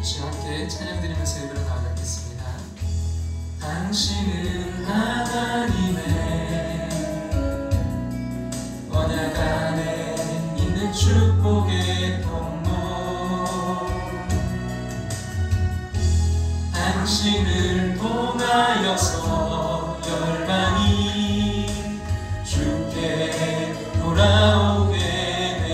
같이 함께 찬양 드리면서 예배로 나아가겠습니다. 당신은 하나님의 언약 안에 있는 축복의 통로, 당신을 통하여서 열방이 주께 돌아오게 되리.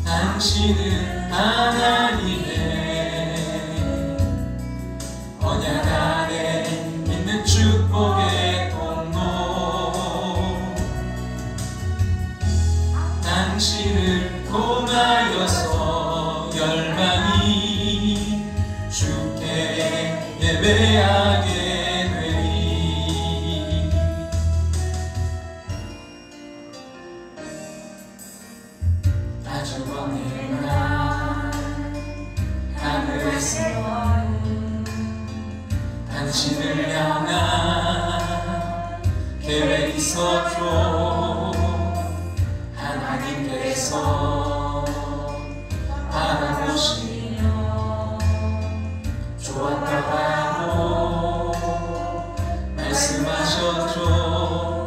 당신은 하나님의 언약 안에 있는 축복의 통로, 당신을 통하여서 열방이 주께 예배하게 되리. 아주 먼 날 하늘에서 당신을 향한 계획이 있었죠. 하나님께서 바라보시며 좋았다고 말씀하셨죠.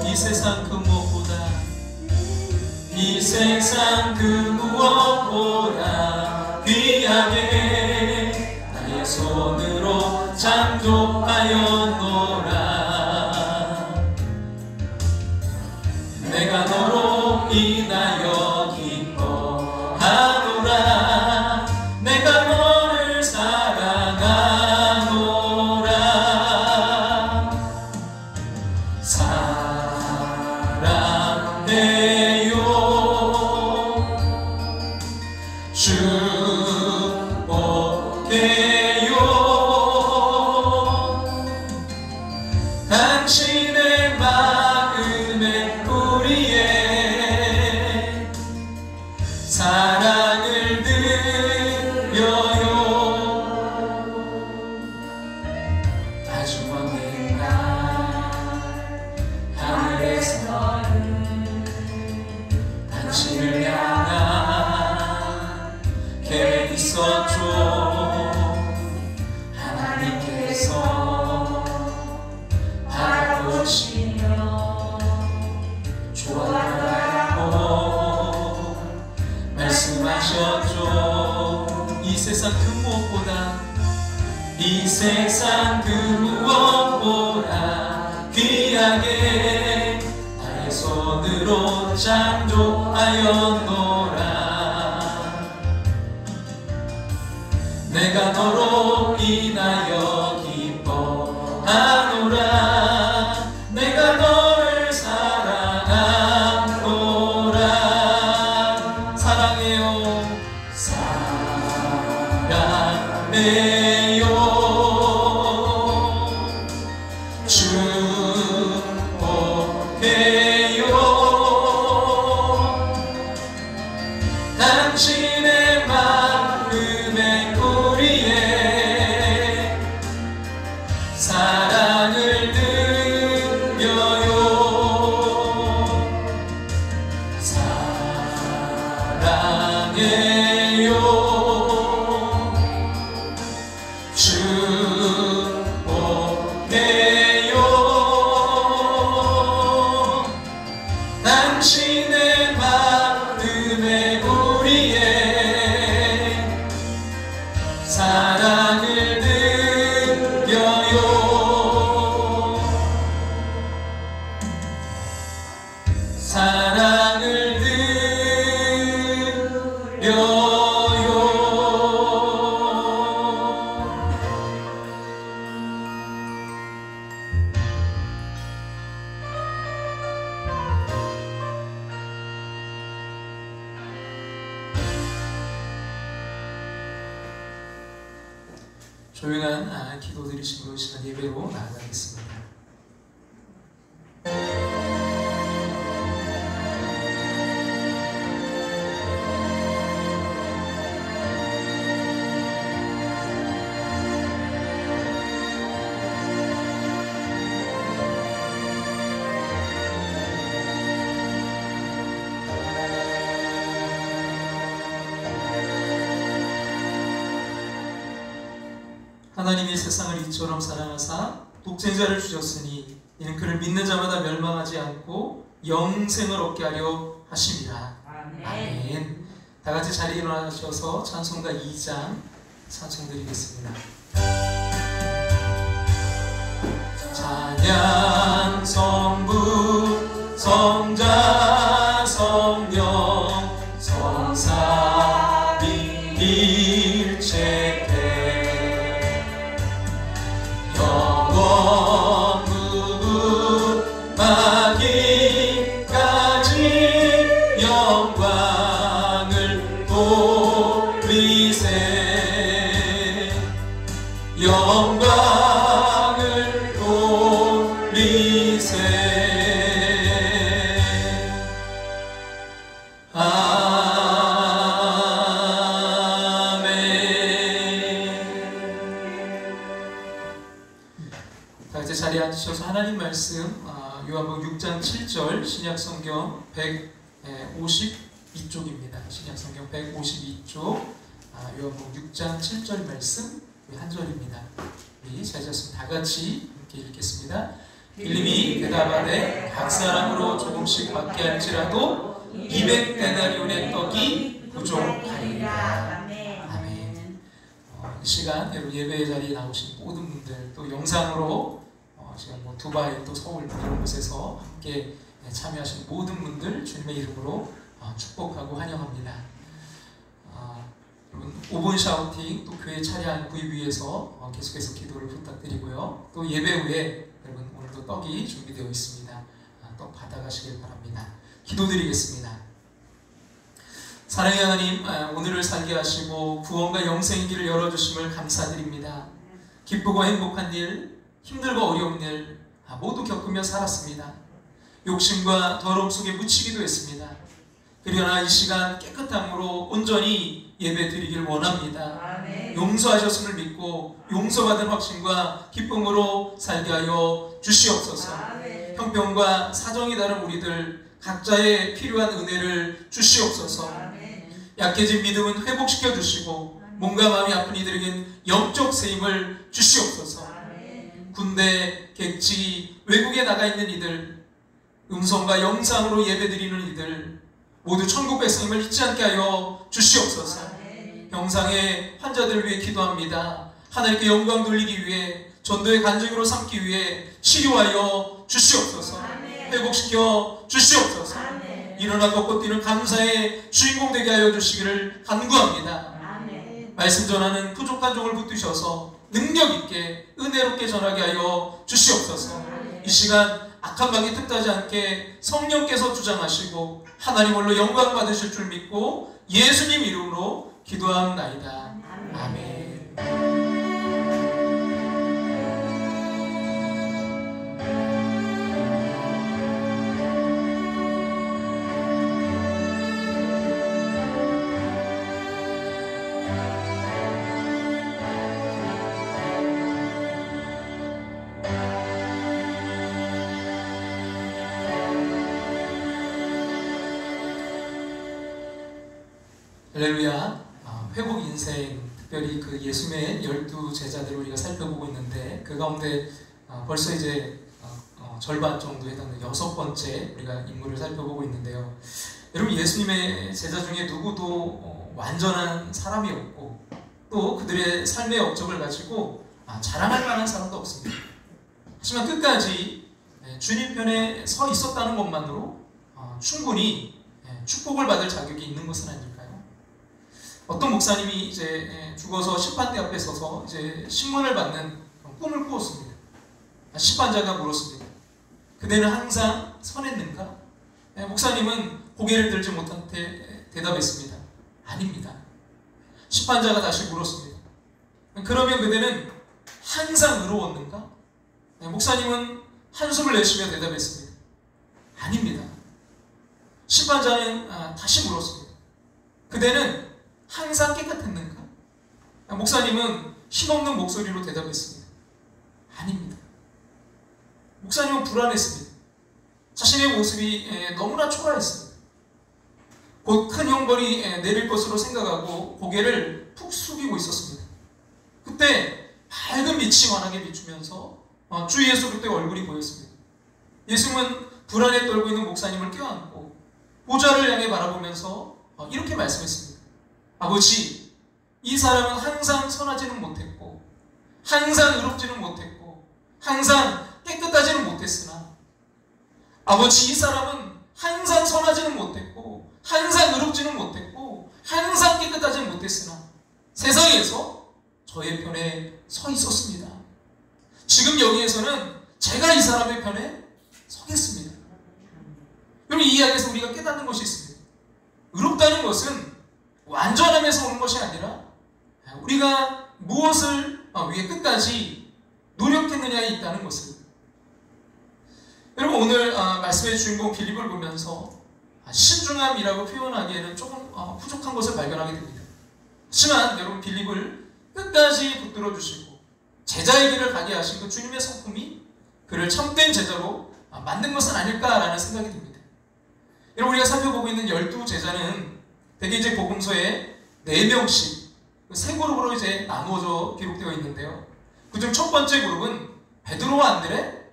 이 세상 그 무엇보다, 이 세상 그 무엇보다 귀하게 나의 손으로 창조하였노라. 내가 너로 인하여 기뻐하노라. 내가 너를 사랑하노라. 사랑해요. 축복해요. 당신의 마음에 우리의 사랑을 드려요. 아주 먼 날 하늘에서는 당신을 향한 계획이 있었죠. 하나님께서 바라보시며 좋아하라고 말씀하셨죠. 이 세상 그 무엇보다, 이 세상 그 무엇보다 귀하게 나의 손으로 창조하였노라. 내가 너로 인하여 기뻐하노라. 내가 너를 사랑하노라. 사랑해요. 사랑해요. 축복해요. 당신의 마음에 우리의 사랑을 드려요. 사랑해요. 축복해요. 당신의 마음에 우리의 사랑을 드려요. 사랑을 드려요. 조용한 기도 드리시고 시간 예배로 나아가겠습니다. 하나님이 세상을 이처럼 사랑하사 독생자를 주셨으니 이는 그를 믿는 자마다 멸망하지 않고 영생을 얻게 하려 하심이라. 아멘. 다 같이 자리에 일어나셔서 찬송가 2장 찬송 드리겠습니다. 찬양 성부 성자 성령 성삼위 일체계 영원 무궁하기까지 영광을 돌리세 영광을 돌리세. 자리에 앉으셔서 하나님 말씀 요한복음 6장 7절 신약성경 152쪽입니다. 신약성경 152쪽 요한복음 6장 7절 말씀 한 절입니다. 우리 제자손 다 같이 함께 읽겠습니다. 빌립이 대답하되 각 사람으로 조금씩 받게 할지라도 200데나리온의 떡이 부족하리라. 아멘. 이 시간 여러분 예배 자리에 나오신 모든 분들 또 영상으로 지금 두바이 또 서울 이런 곳에서 함께 참여하신 모든 분들 주님의 이름으로 축복하고 환영합니다. 여러분 5분 샤우팅 또 교회 차량 구입 위해서 계속해서 기도를 부탁드리고요. 또 예배 후에 여러분 오늘도 떡이 준비되어 있습니다. 떡 받아가시길 바랍니다. 기도드리겠습니다. 사랑의 하나님, 오늘을 살게 하시고 구원과 영생의 길을 열어주심을 감사드립니다. 기쁘고 행복한 일, 힘들고 어려운 일 모두 겪으며 살았습니다. 욕심과 더러움 속에 묻히기도 했습니다. 그러나 이 시간 깨끗함으로 온전히 예배 드리길 원합니다. 아멘. 용서하셨음을 믿고 용서받은 확신과 기쁨으로 살게 하여 주시옵소서. 아멘. 형편과 사정이 다른 우리들 각자의 필요한 은혜를 주시옵소서. 아멘. 약해진 믿음은 회복시켜 주시고 몸과 마음이 아픈 이들에겐 영적 세임을 주시옵소서. 군대, 객지, 외국에 나가 있는 이들, 음성과 영상으로 예배드리는 이들 모두 천국 백성임을 잊지 않게 하여 주시옵소서. 병상의 환자들을 위해 기도합니다. 하나님께 영광 돌리기 위해 전도의 간증으로 삼기 위해 치료하여 주시옵소서. 회복시켜 주시옵소서. 일어나 걷고 뛰는 감사의 주인공 되게 하여 주시기를 간구합니다. 말씀 전하는 부족한 종을 붙드셔서 능력 있게 은혜롭게 전하게 하여 주시옵소서. 이 시간 악한 마귀 틈타지 않게 성령께서 주장하시고 하나님 홀로 영광 받으실 줄 믿고 예수님 이름으로 기도합나이다. 아멘. 할렐루야. 회복 인생, 특별히 그 예수님의 12제자들을 우리가 살펴보고 있는데 그 가운데 벌써 이제 절반 정도 해당하는 6번째 우리가 인물을 살펴보고 있는데요. 여러분 예수님의 제자 중에 누구도 완전한 사람이 없고 또 그들의 삶의 업적을 가지고 자랑할 만한 사람도 없습니다. 하지만 끝까지 주님 편에 서 있었다는 것만으로 충분히 축복을 받을 자격이 있는 것은 아닐까요? 어떤 목사님이 이제 죽어서 심판대 앞에 서서 이제 신문을 받는 꿈을 꾸었습니다. 심판자가 물었습니다. 그대는 항상 선했는가? 목사님은 고개를 들지 못한 채 대답했습니다. 아닙니다. 심판자가 다시 물었습니다. 그러면 그대는 항상 의로웠는가? 목사님은 한숨을 내쉬며 대답했습니다. 아닙니다. 심판자는 다시 물었습니다. 그대는 항상 깨끗했는가? 목사님은 힘없는 목소리로 대답했습니다. 아닙니다. 목사님은 불안했습니다. 자신의 모습이 너무나 초라했습니다. 곧 큰 형벌이 내릴 것으로 생각하고 고개를 푹 숙이고 있었습니다. 그때 빛이 환하게 비추면서 주 예수 그리스도의 얼굴이 보였습니다. 예수님은 불안에 떨고 있는 목사님을 껴안고 보좌를 향해 바라보면서 이렇게 말씀했습니다. 아버지, 이 사람은 항상 선하지는 못했고 항상 의롭지는 못했고 항상 깨끗하지는 못했으나 아버지, 이 사람은 항상 선하지는 못했고 항상 의롭지는 못했고 항상 깨끗하지는 못했으나 세상에서 저의 편에 서 있었습니다. 지금 여기에서는 제가 이 사람의 편에 서겠습니다. 여러분, 이 이야기에서 우리가 깨닫는 것이 있습니다. 의롭다는 것은 완전함에서 오는 것이 아니라 우리가 무엇을 위해 끝까지 노력했느냐에 있다는 것을. 여러분, 오늘 말씀의 주인공 빌립을 보면서 신중함이라고 표현하기에는 조금 부족한 것을 발견하게 됩니다. 하지만 여러분, 빌립을 끝까지 붙들어 주시고 제자의 길을 가게 하신 그 주님의 성품이 그를 참된 제자로 만든 것은 아닐까라는 생각이 듭니다. 여러분, 우리가 살펴보고 있는 12제자는 대개 이제 복음서에 4명씩 세 그룹으로 이제 나누어져 기록되어 있는데요. 그중 첫 번째 그룹은 베드로와 안드레,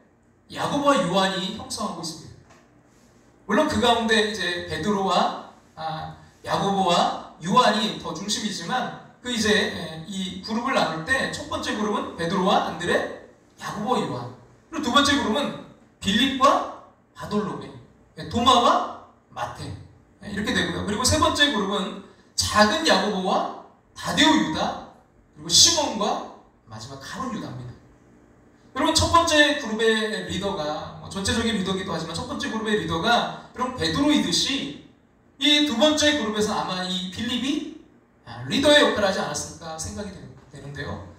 야고보와 요한이 형성하고 있습니다. 물론 그 가운데 이제 베드로와 야고보와 요한이 더 중심이지만 그 이제 이 그룹을 나눌 때 첫 번째 그룹은 베드로와 안드레, 야고보와 요한. 그리고 두 번째 그룹은 빌립과 바돌로메, 도마와 마태, 이렇게 되고요. 그리고 세 번째 그룹은 작은 야고보와 다데오 유다, 그리고 시몬과 마지막 가룟 유다입니다. 여러분, 첫 번째 그룹의 리더가 전체적인 리더기도 하지만 첫 번째 그룹의 리더가 여러분 베드로이듯이 이 두 번째 그룹에서 아마 이 빌립이 리더의 역할을 하지 않았을까 생각이 되는데요.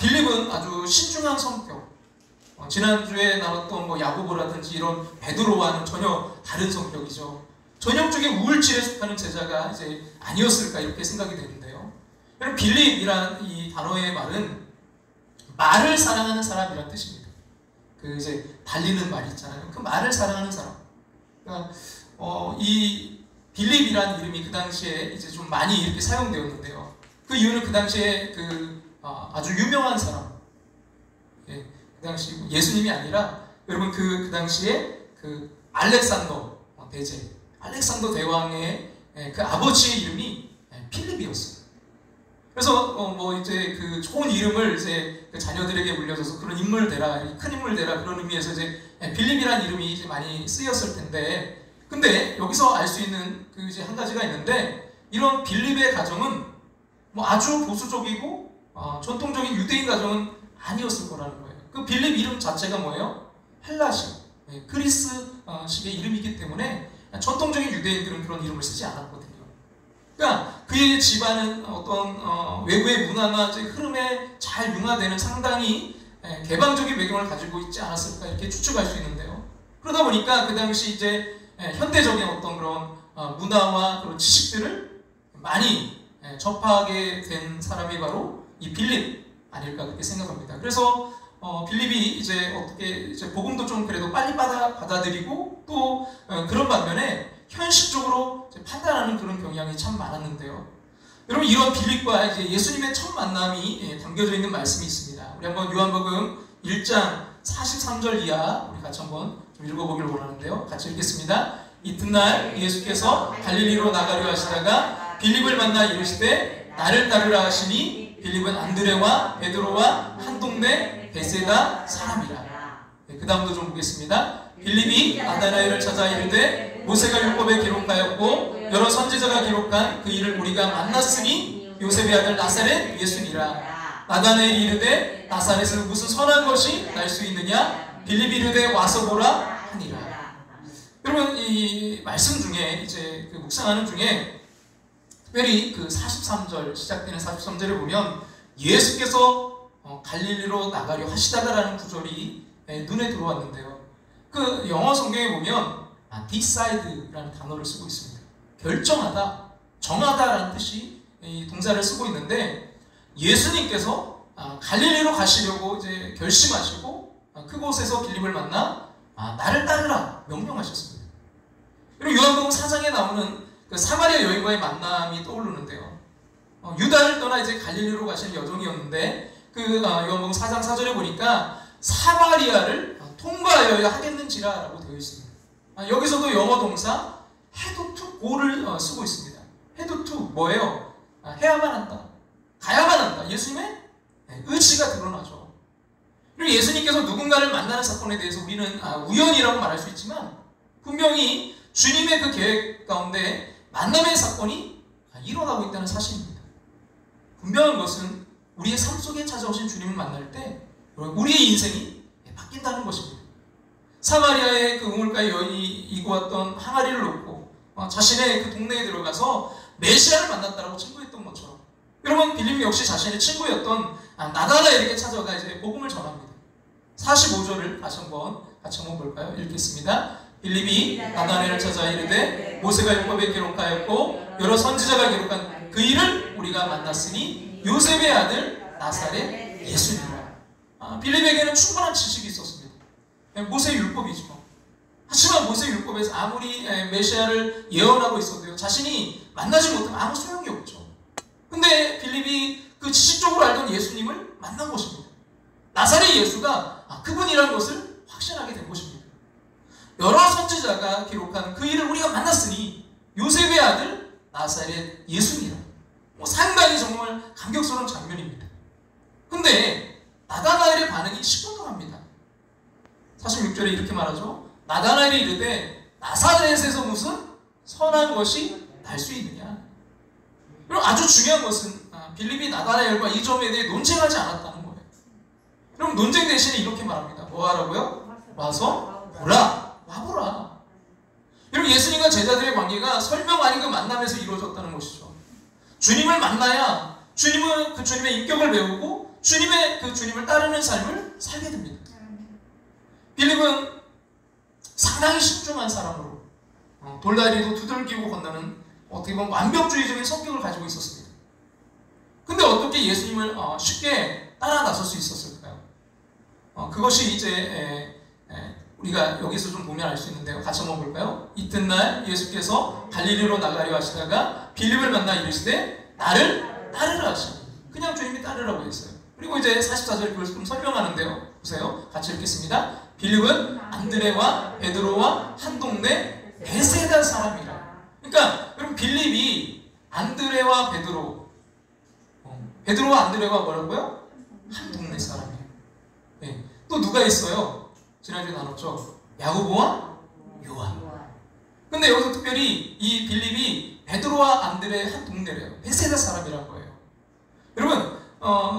빌립은 아주 신중한 성격, 지난주에 나왔던 야고보라든지 이런 베드로와는 전혀 다른 성격이죠. 전형적인 우울질에 속하는 제자가 이제 아니었을까 이렇게 생각이 되는데요. 여러분, 빌립이란 이 단어의 말은 말을 사랑하는 사람이란 뜻입니다. 그 이제 달리는 말이 있잖아요. 그 말을 사랑하는 사람. 그러니까 이 빌립이란 이름이 그 당시에 이제 좀 많이 이렇게 사용되었는데요. 그 이유는 그 당시에 아주 유명한 사람, 그 당시 예수님이 아니라 여러분 그 당시에 그 알렉산더 대제, 알렉산더 대왕의 그 아버지의 이름이 필립이었어요. 그래서 이제 그 좋은 이름을 이제 그 자녀들에게 물려줘서 그런 인물 되라, 큰 인물 되라, 그런 의미에서 이제 빌립이라는 이름이 이제 많이 쓰였을 텐데, 근데 여기서 알 수 있는 그 이제 한 가지가 있는데, 이런 빌립의 가정은 아주 보수적이고 전통적인 유대인 가정은 아니었을 거라는 거예요. 그 빌립 이름 자체가 뭐예요? 헬라식, 그리스식의 이름이기 때문에 전통적인 유대인들은 그런 이름을 쓰지 않았거든요. 그러니까 그의 집안은 어떤 외부의 문화나 흐름에 잘 융화되는 상당히 개방적인 배경을 가지고 있지 않았을까 이렇게 추측할 수 있는데요. 그러다 보니까 그 당시 이제 현대적인 어떤 그런 문화와 그런 지식들을 많이 접하게 된 사람이 바로 이 빌립 아닐까 그렇게 생각합니다. 그래서 빌립이 이제 어떻게 이제 복음도 좀 그래도 빨리 받아들이고 또 그런 반면에 현실적으로 판단하는 그런 경향이 참 많았는데요. 여러분, 이런 빌립과 이제 예수님의 첫 만남이 담겨져 있는 말씀이 있습니다. 우리 한번 요한복음 1장 43절 이하 우리 같이 한번 좀 읽어보기를 원하는데요. 같이 읽겠습니다. 이튿날 예수께서 갈릴리로 나가려 하시다가 빌립을 만나 이르시되 나를 따르라 하시니 빌립은 안드레와 베드로와 한 동네 베세다 사람이라. 그 다음도 좀 보겠습니다. 빌립이 나다나엘을 찾아 이르되 모세가 율법에 기록하였고 여러 선지자가 기록한 그 일을 우리가 만났으니 요셉의 아들 나사렛 예수니라. 나다나엘이 이르되 나사렛은 무슨 선한 것이 날 수 있느냐? 빌립이 이르되 와서 보라 하니라. 여러분, 이 말씀 중에 이제 그 묵상하는 중에 특별히 그 43절 시작되는 43절을 보면 예수께서 갈릴리로 나가려 하시다가라는 구절이 눈에 들어왔는데요. 그 영어 성경에 보면 decide라는 단어를 쓰고 있습니다. 결정하다, 정하다라는 뜻이 이 동사를 쓰고 있는데, 예수님께서 갈릴리로 가시려고 이제 결심하시고 그곳에서 빌립을 만나 나를 따르라 명령하셨습니다. 그리고 요한복음 4장에 나오는 그 사마리아 여인과의 만남이 떠오르는데요. 유다를 떠나 이제 갈릴리로 가실 여정이었는데 그 요한복음 4장 4절에 보니까 사마리아를 통과하여야 하겠는지라라고 되어 있습니다. 여기서도 영어 동사 had to go를 쓰고 있습니다. had to 뭐예요? 해야만 한다. 가야만 한다. 예수님의 의지가 드러나죠. 그리고 예수님께서 누군가를 만나는 사건에 대해서 우리는 우연이라고 말할 수 있지만 분명히 주님의 그 계획 가운데 만남의 사건이 일어나고 있다는 사실입니다. 분명한 것은 우리의 삶 속에 찾아오신 주님을 만날 때 우리의 인생이 바뀐다는 것입니다. 사마리아의 그 우물가의 여인이 이고 왔던 항아리를 놓고 자신의 그 동네에 들어가서 메시아를 만났다라고 친구했던 것처럼 여러분 빌립 역시 자신의 친구였던 나다나엘에게 찾아가 이제 복음을 전합니다. 45절을 다시 한번 볼까요? 읽겠습니다. 빌립이 나다나엘을 찾아 이르되 모세가 율법에 기록하였고 여러 선지자가 기록한 그 일을 우리가 만났으니 요셉의 아들 나사렛 예수니라. 빌립에게는 충분한 지식이 있었습니다. 모세 율법이죠. 하지만 모세 율법에서 아무리 메시아를 예언하고 있어도요, 자신이 만나지 못하면 아무 소용이 없죠. 근데 빌립이 그 지식적으로 알던 예수님을 만난 것입니다. 나사렛 예수가 그분이라는 것을 확신하게 된 것입니다. 여러 선지자가 기록한 그 일을 우리가 만났으니 요셉의 아들 나사렛 예수니라. 상당히 정말 감격스러운 장면입니다. 근데 나다나엘의 반응이 시큰둥합니다. 46절에 이렇게 말하죠. 나다나엘이 이르되 나사렛에서 무슨 선한 것이 날 수 있느냐. 그리고 아주 중요한 것은 빌립이 나다나엘과 이 점에 대해 논쟁하지 않았다는 거예요. 그럼 논쟁 대신에 이렇게 말합니다. 뭐 하라고요? 와서 보라. 와보라. 여러분 예수님과 제자들의 관계가 설명 아닌 그 만남에서 이루어졌다는 것이죠. 주님을 만나야 주님의 인격을 배우고 주님을 따르는 삶을 살게 됩니다. 빌립은 상당히 신중한 사람으로 돌다리도 두들기고 건너는 어떻게 보면 완벽주의적인 성격을 가지고 있었습니다. 근데 어떻게 예수님을 쉽게 따라 나설 수 있었을까요? 그것이 이제 우리가 여기서 좀 보면 알 수 있는데요. 같이 한번 볼까요? 이튿날 예수께서 갈릴리로 나가려 하시다가 빌립을 만나 이르시되 나를 따르라 하시니 그냥 주님이 따르라고 했어요. 그리고 이제 44절 그걸 좀 설명하는데요. 보세요. 같이 읽겠습니다. 빌립은 안드레와 베드로와 한 동네 베세다 사람이라. 그러니까 여러분 빌립이 안드레와 베드로와 안드레가 뭐라고요? 한 동네 사람이에요. 네. 또 누가 있어요? 지난주에 나눴죠. 야고보와 요한. 근데 여기서 특별히 이 빌립이 베드로와 안드레 한 동네래요. 베세다 사람이란 거예요. 여러분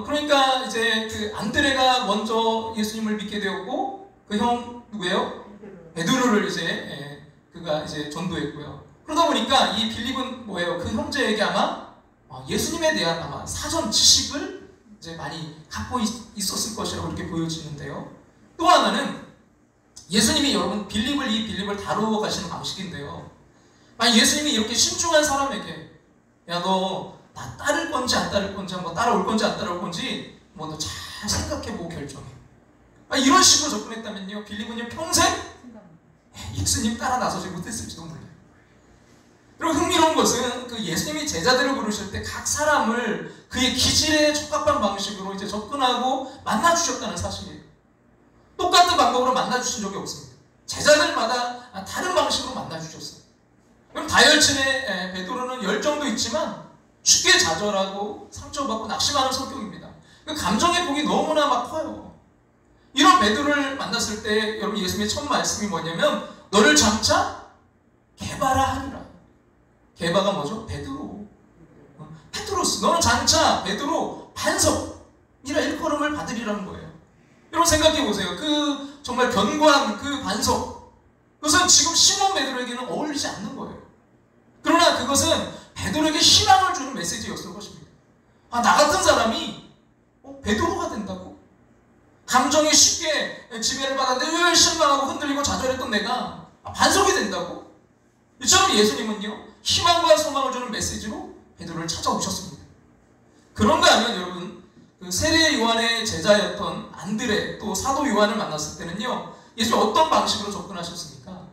그러니까 이제 그 안드레가 먼저 예수님을 믿게 되었고 그 형 누구예요? 베드로를 이제 그가 이제 전도했고요. 그러다 보니까 이 빌립은 뭐예요? 그 형제에게 아마 예수님에 대한 아마 사전 지식을 이제 많이 갖고 있었을 것이라고 이렇게 보여지는데요. 또 하나는 예수님이 여러분 이 빌립을 다루어 가시는 방식인데요. 만약 예수님이 이렇게 신중한 사람에게 야 너 나 따를 건지 안 따를 건지 한번 따라올 건지 안 따라올 건지 뭐 너 잘 생각해보고 결정해. 이런 식으로 접근했다면요 빌립은요 평생 예수님 따라 나서지 못했을지도 몰라요. 그리고 흥미로운 것은 그 예수님이 제자들을 부르실 때 각 사람을 그의 기질에 적합한 방식으로 이제 접근하고 만나주셨다는 사실이에요. 똑같은 방법으로 만나주신 적이 없습니다. 제자들마다 다른 방식으로 만나주셨어요. 그럼 다혈질의 베드로는 열정도 있지만 쉽게 좌절하고 상처받고 낙심하는 성격입니다. 그 감정의 폭이 너무나 막 커요. 이런 베드로를 만났을 때 여러분 예수님의 첫 말씀이 뭐냐면 너를 장차 게바라 하리라. 게바가 뭐죠? 베드로. 페트로스 너는 장차 베드로 반석이라 일컬음을 받으리라는 거예요. 여러분 생각해 보세요. 그 정말 견고한 그 반석 그것은 지금 시몬 베드로에게는 어울리지 않는 거예요. 그러나 그것은 베드로에게 희망을 주는 메시지였을 것입니다. 나 같은 사람이 베드로가 된다고? 감정이 쉽게 지배를 받아 늘 실망하고 흔들리고 좌절했던 내가 반석이 된다고? 이처럼 예수님은요 희망과 소망을 주는 메시지로 베드로를 찾아오셨습니다. 그런가 하면 여러분 그 세례 요한의 제자였던 안드레 또 사도 요한을 만났을 때는요 예수님 어떤 방식으로 접근하셨습니까?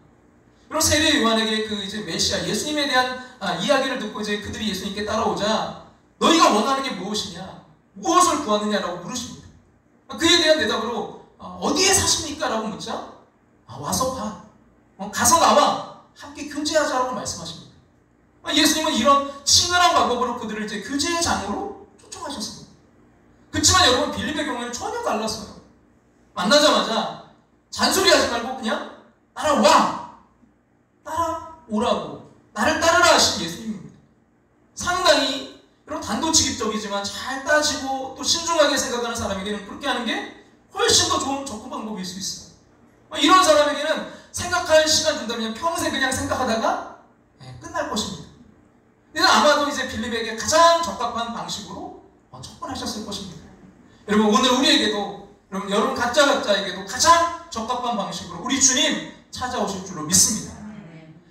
그럼 세례 요한에게 그 이제 메시아 예수님에 대한 이야기를 듣고 이제 그들이 예수님께 따라오자 너희가 원하는 게 무엇이냐? 무엇을 구하느냐라고 물으십니다. 그에 대한 대답으로 어디에 사십니까? 라고 묻자 와서 봐. 가서 나와 함께 교제하자라고 말씀하십니다. 예수님은 이런 친근한 방법으로 그들을 이제 교제의 장으로 초청하셨습니다. 그렇지만 여러분 빌립의 경우에는 전혀 달랐어요. 만나자마자 잔소리하지 말고 그냥 따라와! 따라오라고 나를 따르라 하신 예수님입니다. 상당히 이런 단도직입적이지만 잘 따지고 또 신중하게 생각하는 사람에게는 그렇게 하는 게 훨씬 더 좋은 접근 방법일 수 있어요. 이런 사람에게는 생각할 시간 준다면 평생 그냥 생각하다가 끝날 것입니다. 그래서 아마도 이제 빌립에게 가장 적합한 방식으로 접근하셨을 것입니다. 여러분 오늘 우리에게도 여러분 각자에게도 가장 적합한 방식으로 우리 주님 찾아오실 줄로 믿습니다.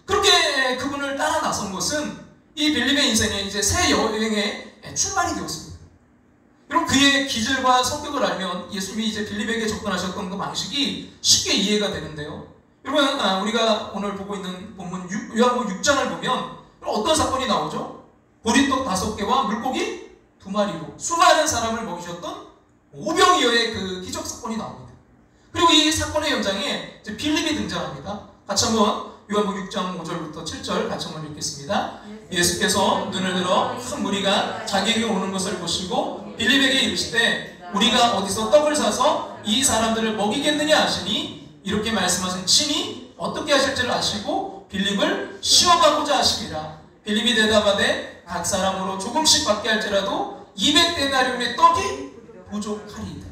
그렇게 그분을 따라 나선 것은 이 빌립의 인생에 이제 새 여행의 출발이 되었습니다. 여러분 그의 기질과 성격을 알면 예수님이 이제 빌립에게 접근하셨던 그 방식이 쉽게 이해가 되는데요. 여러분 우리가 오늘 보고 있는 본문 요한복음 6장을 보면 어떤 사건이 나오죠? 보리떡 5개와 물고기 2마리로 수많은 사람을 먹이셨던 오병이어의 그 기적 사건이 나옵니다. 그리고 이 사건의 현장에 이제 빌립이 등장합니다. 같이 한번 요한복음 6장 5절부터 7절 같이 한번 읽겠습니다. 예수께서 눈을 들어 큰 무리가 자기에게 오는 것을 보시고 빌립에게 이르시되 우리가 어디서 떡을 사서 이 사람들을 먹이겠느냐 하시니 이렇게 말씀하신 친히 어떻게 하실지를 아시고 빌립을 시험하고자 하시니라. 빌립이 대답하되 각 사람으로 조금씩 받게 할지라도 200데나리온의 떡이 부족하리이다.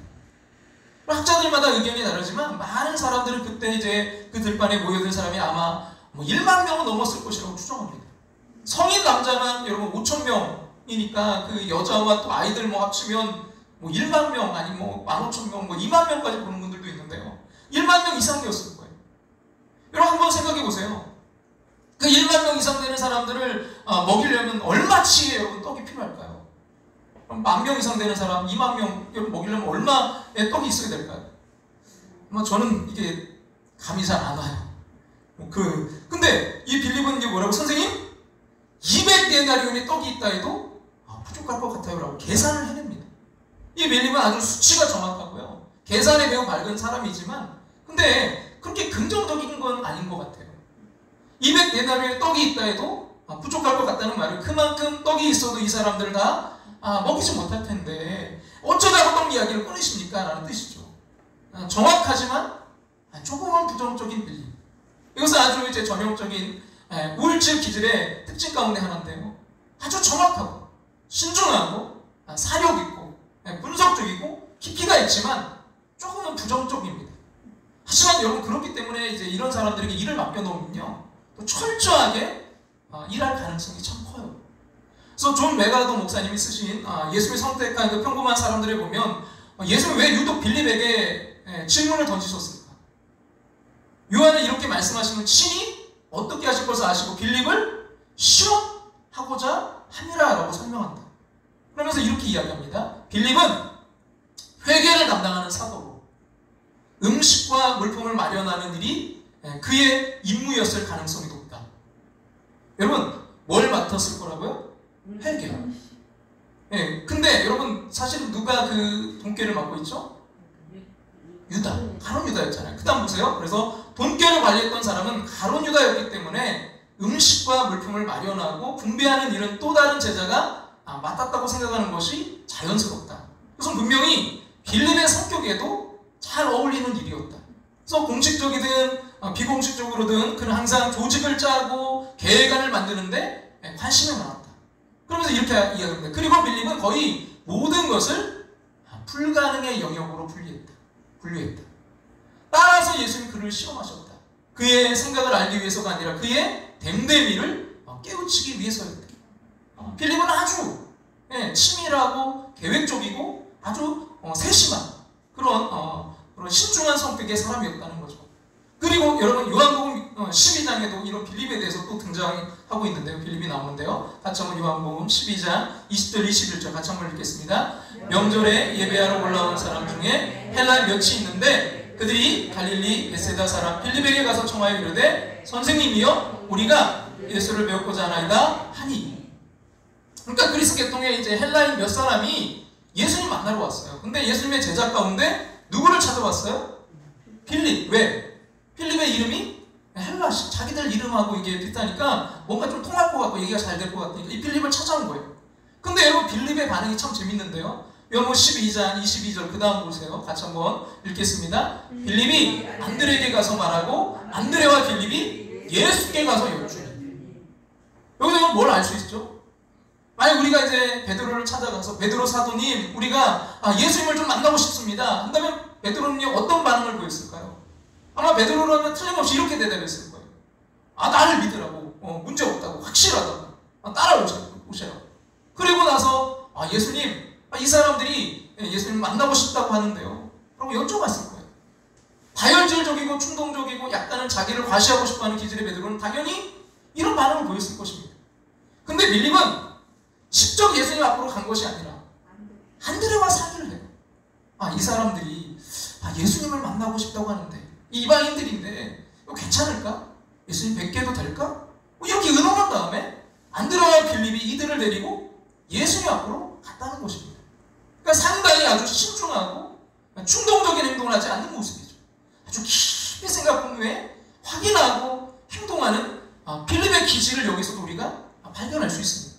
학자들마다 의견이 다르지만 많은 사람들은 그때 이제 그 들판에 모여든 사람이 아마 1만 명은 넘었을 것이라고 추정합니다. 성인 남자만 여러분 5천 명이니까 그 여자와 또 아이들 합치면 1만 명 아니 15,000명 2만 명까지 보는 분들도 있는데요. 1만 명 이상이었을 거예요. 여러분 한번 생각해 보세요. 그 1만 명 이상 되는 사람들을 먹이려면 얼마치의 여러분 떡이 필요할까요? 10,000명 이상 되는 사람 2만 명 먹이려면 얼마의 떡이 있어야 될까요? 저는 이게 감이 잘 안 와요. 근데 이 빌립은 이게 뭐라고? 선생님 200데나리온의 떡이 있다 해도 부족할 것 같아요 라고 계산을 해냅니다. 이 빌립은 아주 수치가 정확하고요. 계산에 매우 밝은 사람이지만 근데 그렇게 긍정적인 건 아닌 것 같아요. 200데나리온의 떡이 있다 해도 부족할 것 같다는 말은 그만큼 떡이 있어도 이 사람들 다 먹이지 못할 텐데 어쩌다가 떡 이야기를 꺼내십니까? 라는 뜻이죠. 정확하지만 조금은 부정적인 빌립. 이것은 아주 이제 전형적인 우울증 기질의 특징 가운데 하나인데요. 아주 정확하고 신중하고 사력 있고 분석적이고 깊이가 있지만 조금은 부정적입니다. 하지만 여러분 그렇기 때문에 이제 이런 사람들에게 일을 맡겨놓으면요 또 철저하게 일할 가능성이 참 커요. 그래서 존 메가더 목사님이 쓰신 예수님이 선택한 그 평범한 사람들을 보면 예수님이 왜 유독 빌립에게 질문을 던지셨을까? 요한은 이렇게 말씀하시면 친히 어떻게 하실 것을 아시고 빌립을 시험하고자 함이라 라고 설명한다. 그러면서 이렇게 이야기합니다. 빌립은 회계를 담당하는 사도로 음식과 물품을 마련하는 일이 그의 임무였을 가능성이 높다. 여러분 뭘 맡았을 거라고요? 회계. 근데 여러분 사실 누가 그 돈꾀를 맡고 있죠? 유다, 가룟 유다였잖아요. 그 다음 보세요. 그래서 돈꾀를 관리했던 사람은 가룟 유다였기 때문에 음식과 물품을 마련하고 분배하는 일은 또 다른 제자가 맡았다고 생각하는 것이 자연스럽다. 그래서 분명히 빌립의 성격에도 잘 어울리는 일이었다. 그래서 공식적이든 비공식적으로든 그는 항상 조직을 짜고 계획안을 만드는데 관심이 많았다. 그러면서 이렇게 이야기합니다. 그리고 빌립은 거의 모든 것을 불가능의 영역으로 분류했다. 따라서 예수님이 그를 시험하셨다. 그의 생각을 알기 위해서가 아니라 그의 댐댐이를 깨우치기 위해서였다. 빌립은 아주 치밀하고 계획적이고 아주 세심한 그런 신중한 성격의 사람이었다는 거죠. 그리고 여러분 요한복음 12장에도 이런 빌립에 대해서 또 등장하고 있는데요. 빌립이 나오는데요. 같이 한번 요한복음 12장 20절 21절 같이 한번 읽겠습니다. 명절에 예배하러 올라온 사람 중에 헬라인 몇이 있는데 그들이 갈릴리 베세다 사람 빌립에게 가서 청하여 이르되 선생님이여 우리가 예수를 배웠고자 하나이다 하니. 그러니까 그리스 계통의 이제 헬라인 몇 사람이 예수님 만나러 왔어요. 근데 예수님의 제자 가운데 누구를 찾아왔어요? 빌립. 왜? 빌립의 이름이 헬라식, 자기들 이름하고 이게 비슷하니까 뭔가 좀 통할 것 같고 얘기가 잘 될 것 같으니까 이 빌립을 찾아온 거예요. 근데 여러분 빌립의 반응이 참 재밌는데요. 요한복음 12장 22절 그 다음 보세요. 같이 한번 읽겠습니다. 빌립이 안드레에게 가서 말하고 안드레와 빌립이 예수께 가서 여쭈니. 여기서 뭘 알 수 있죠? 만약 우리가 이제 베드로를 찾아가서 베드로 사도님 우리가 예수님을 좀 만나고 싶습니다 한다면 베드로는요 어떤 반응을 보였을까요? 아마 베드로라면 틀림없이 이렇게 대답했을 거예요. 나를 믿으라고, 문제 없다고, 확실하다고, 따라오시라고. 그리고 나서 예수님 이 사람들이 예수님 만나고 싶다고 하는데요 라고 여쭤봤을 거예요. 다혈질적이고 충동적이고 약간은 자기를 과시하고 싶어하는 기질의 베드로는 당연히 이런 반응을 보였을 것입니다. 근데 빌립은 직접 예수님 앞으로 간 것이 아니라 안드레와 상의를 해요. 이 사람들이 예수님을 만나고 싶다고 하는데 이방인들인데 이거 괜찮을까? 예수님 뵙게도 될까? 이렇게 의논한 다음에 안드레와 빌립이 이들을 데리고 예수님 앞으로 갔다는 것입니다. 그러니까 상당히 아주 신중하고 충동적인 행동을 하지 않는 모습이죠. 아주 깊이 생각한 후에 확인하고 행동하는 빌립의 기질을 여기서도 우리가 발견할 수 있습니다.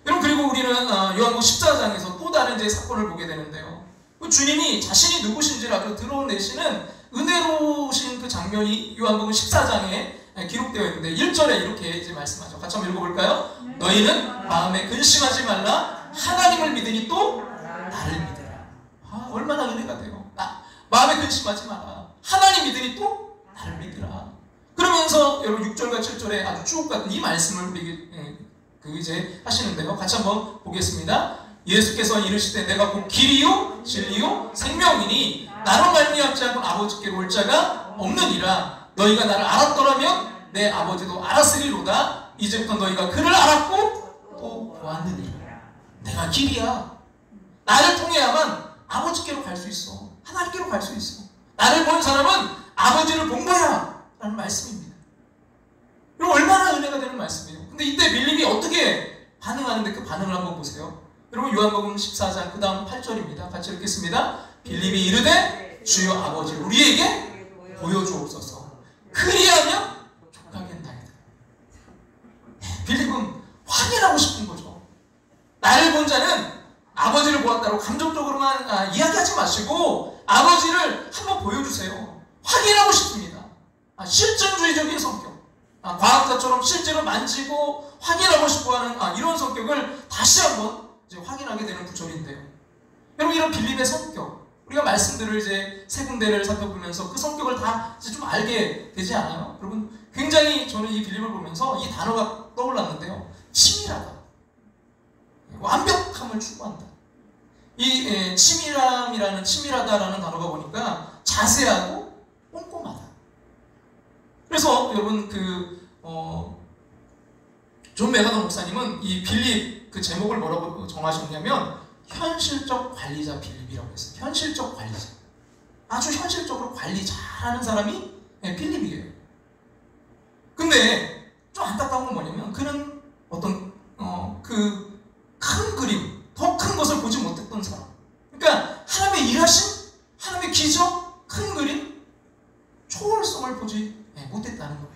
여러분 그리고 우리는 요한복음 14장에서 또 다른 이제 사건을 보게 되는데요. 그 주님이 자신이 누구신지를 아주 드러내시는 은혜로우신 그 장면이 요한복음 14장에 기록되어 있는데 1절에 이렇게 이제 말씀하죠. 같이 한번 읽어볼까요? 너희는 마음에 근심하지 말라. 하나님을 믿으니 또 나를 믿으라. 얼마나 은혜가 돼요. 마음에 근심하지 마라. 하나님 믿으니 또 나를 믿으라. 그러면서 여러분 6절과 7절에 아주 주옥 같은 이 말씀을 이제 하시는데요. 같이 한번 보겠습니다. 예수께서 이르시되 내가 곧 길이요 진리요 생명이니 나로 말미암지 않고 아버지께로 올 자가 없느니라. 너희가 나를 알았더라면 내 아버지도 알았으리로다. 이제부터 너희가 그를 알았고 또 보았느니라. 내가 길이야. 나를 통해야만 아버지께로 갈 수 있어. 하나님께로 갈 수 있어. 나를 본 사람은 아버지를 본 거야 라는 말씀입니다. 그럼 얼마나 은혜가 되는 말씀이에요. 근데 이때 빌립이 어떻게 반응하는데 그 반응을 한번 보세요. 여러분 요한복음 14장 그 다음 8절입니다. 같이 읽겠습니다. 빌립이 이르되 주여 아버지 우리에게 보여주옵소서. 그리하면 족하겠나이다. 빌립은 확인하고 싶은 거죠. 나를 본 자는 아버지를 보았다고 감정적으로만 이야기하지 마시고 아버지를 한번 보여주세요. 확인하고 싶습니다. 실증주의적인 성격. 과학자처럼 실제로 만지고 확인하고 싶어하는 이런 성격을 다시 한번 이제 확인하게 되는 구절인데요. 여러분 이런 빌립의 성격 우리가 말씀들을 이제 세 군데를 살펴보면서 그 성격을 다 이제 좀 알게 되지 않아요? 여러분 굉장히 저는 이 빌립을 보면서 이 단어가 떠올랐는데요. 치밀하다. 완벽함을 추구한다. 이 치밀하다라는 단어가 보니까 자세하고 꼼꼼하다. 그래서 여러분 존 메가더 목사님은 이 빌립 그 제목을 뭐라고 정하셨냐면 현실적 관리자 빌립이라고 했어요. 현실적 관리자. 아주 현실적으로 관리 잘하는 사람이 빌립이에요. 근데 좀 안타까운 건 뭐냐면 그는 어떤 그 큰 그림, 더 큰 것을 보지 못했던 사람. 그러니까 하나님의 일하심, 하나님의 기적, 큰 그림, 초월성을 보지 못했다는 거예요.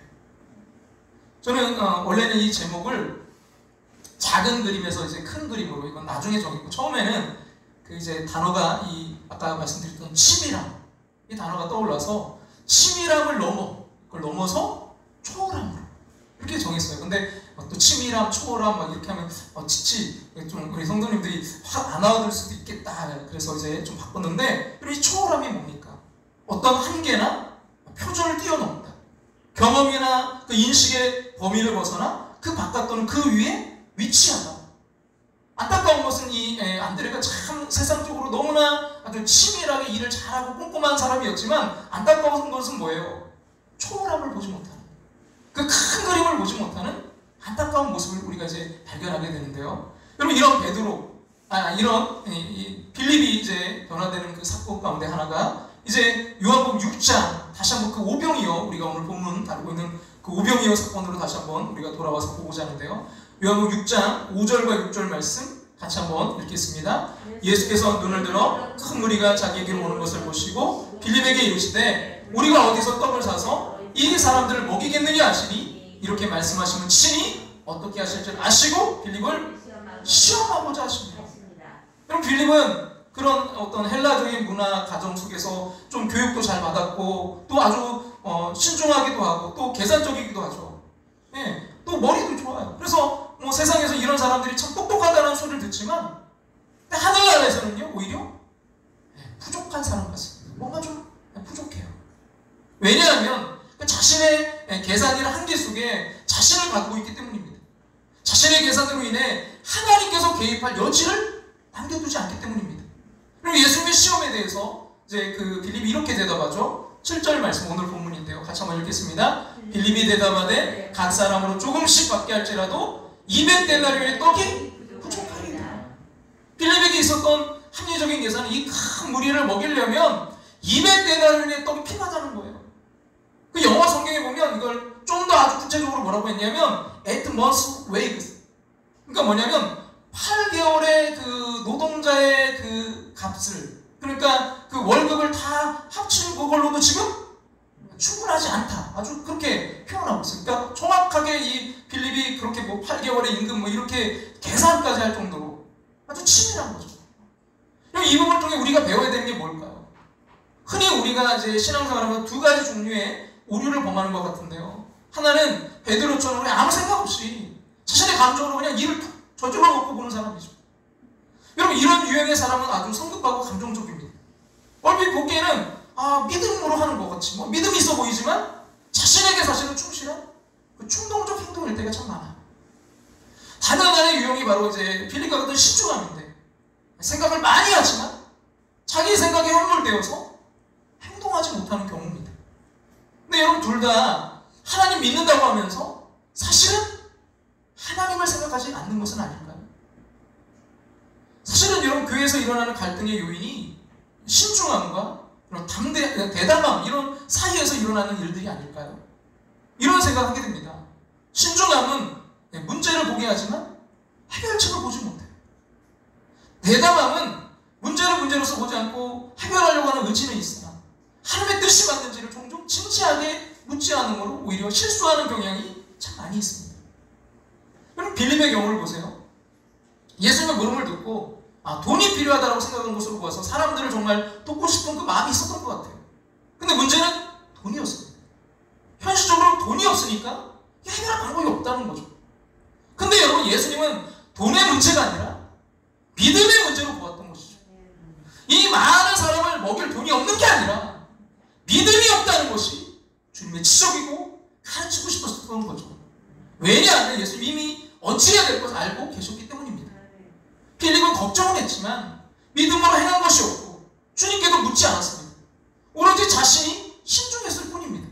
저는 원래는 이 제목을 작은 그림에서 이제 큰 그림으로 이건 나중에 정했고 처음에는 그 이제 단어가 이 아까 말씀드렸던 치밀함 이 단어가 떠올라서 치밀함을 그걸 넘어서 초월함으로 이렇게 정했어요. 근데 또 치밀함, 초월함 막 이렇게 하면 좀 우리 성도님들이 확 안 알아들 수도 있겠다. 그래서 이제 좀 바꿨는데 이 초월함이 뭡니까? 어떤 한계나 표준을 뛰어넘는다. 경험이나 그 인식의 범위를 벗어나 그 바깥 또는 그 위에 위치하다. 안타까운 것은 이 안드레가 참 세상적으로 너무나 아주 치밀하게 일을 잘하고 꼼꼼한 사람이었지만 안타까운 것은 뭐예요? 초월함을 보지 못하는 그 큰 그림을 보지 못하는 안타까운 모습을 우리가 이제 발견하게 되는데요. 여러분 이런 베드로 이런 빌립이 이제 변화되는 그 사건 가운데 하나가 이제 요한복음 6장 다시 한번 그 오병이어 우리가 오늘 본문 다루고 있는 그 오병이어 사건으로 다시 한번 우리가 돌아와서 보고자 하는데요. 요한복음 6장 5절과 6절 말씀 같이 한번 읽겠습니다. 예수께서 눈을 들어 큰 무리가 자기에게로 오는 것을 보시고 빌립에게 이르시되 우리가 어디서 떡을 사서 이 사람들을 먹이겠느냐 하시니 이렇게 말씀하시면 친히 어떻게 하실 줄 아시고 빌립을 시험하고자 하십니다. 그럼 빌립은 그런 어떤 헬라적인 문화 가정 속에서 좀 교육도 잘 받았고 또 아주 신중하기도 하고 또 계산적이기도 하죠. 예, 또 머리도 좋아요. 그래서 뭐 세상에서 이런 사람들이 참 똑똑하다는 소리를 듣지만 하늘나라에서는요 오히려 부족한 사람 같습니다. 뭔가 좀 부족해요. 왜냐하면 자신의 계산이나 한계 속에 자신을 갖고 있기 때문입니다. 자신의 계산으로 인해 하나님께서 개입할 여지를 남겨두지 않기 때문입니다. 그리고 예수님의 시험에 대해서 이제 그 빌립이 이렇게 대답하죠. 7절 말씀 오늘 본문인데요. 같이 한번 읽겠습니다. 빌립이 대답하되 각 사람으로 조금씩 받게 할지라도 200데나리온의 떡이 부족하리라. 빌립에게 있었던 합리적인 계산은 이 큰 무리를 먹이려면 200데나리온의 떡이 필요하다는 거예요. 그 영어 성경에 보면 이걸 좀 더 아주 구체적으로 뭐라고 했냐면 at month's wages. 그러니까 뭐냐면 8개월의 그 노동자의 그 값을, 그러니까 그 월급을 다 합친 그걸로도 지금 충분하지 않다. 아주 그렇게 표현하고 있어요. 그러니까 정확하게 이 빌립이 그렇게 뭐 8개월의 임금 뭐 이렇게 계산까지 할 정도로 아주 치밀한 거죠. 그럼 이 부분을 통해 우리가 배워야 되는 게 뭘까요? 흔히 우리가 이제 신앙생활하면 두 가지 종류의 오류를 범하는 것 같은데요. 하나는 베드로처럼 그냥 아무 생각 없이 자신의 감정으로 그냥 일을 저질러 놓고 보는 사람이죠. 여러분 이런 유형의 사람은 아주 성급하고 감정적입니다. 얼핏 보기에는 믿음으로 하는 것 같이 뭐 믿음이 있어 보이지만 자신에게 사실은 충실한 그 충동적 행동일 때가 참 많아요. 다른 하나의 유형이 바로 이제 빌립과 같은 신중함인데 생각을 많이 하지만 자기 생각에 함몰되어서 행동하지 못하는 경우입니다. 근데 여러분 둘 다 하나님 믿는다고 하면서 사실은 하나님을 생각하지 않는 것은 아닐까요? 사실은 여러분 교회에서 일어나는 갈등의 요인이 신중함과 그런 대담함 이런 사이에서 일어나는 일들이 아닐까요? 이런 생각을 하게 됩니다. 신중함은 문제를 보게 하지만 해결책을 보지 못해요. 대담함은 문제를 문제로서 보지 않고 해결하려고 하는 의지는 있으나 하나님의 뜻이 맞는지를 종종 진지하게 묻지 않는 것으로 오히려 실수하는 경향이 참 많이 있습니다. 그럼 빌립의 경우를 보세요. 예수님의 물음을 듣고 돈이 필요하다고 생각한 것으로 보아서 사람들을 정말 돕고 싶은 그 마음이 있었던 것 같아요. 근데 문제는 돈이었습니다. 현실적으로 돈이 없으니까 해결할 방법이 없다는 거죠. 근데 여러분 예수님은 돈의 문제가 아니라 믿음의 문제로 보았던 것이죠. 이 많은 사람을 먹일 돈이 없는 게 아니라 믿음이 없다는 것이 주님의 지적이고 가르치고 싶었던 거죠. 왜냐하면 예수님이 이미 어찌해야 될 것을 알고 계셨기 때문입니다. 빌립은 걱정은 했지만 믿음으로 행한 것이 없고 주님께도 묻지 않았습니다. 오로지 자신이 신중했을 뿐입니다.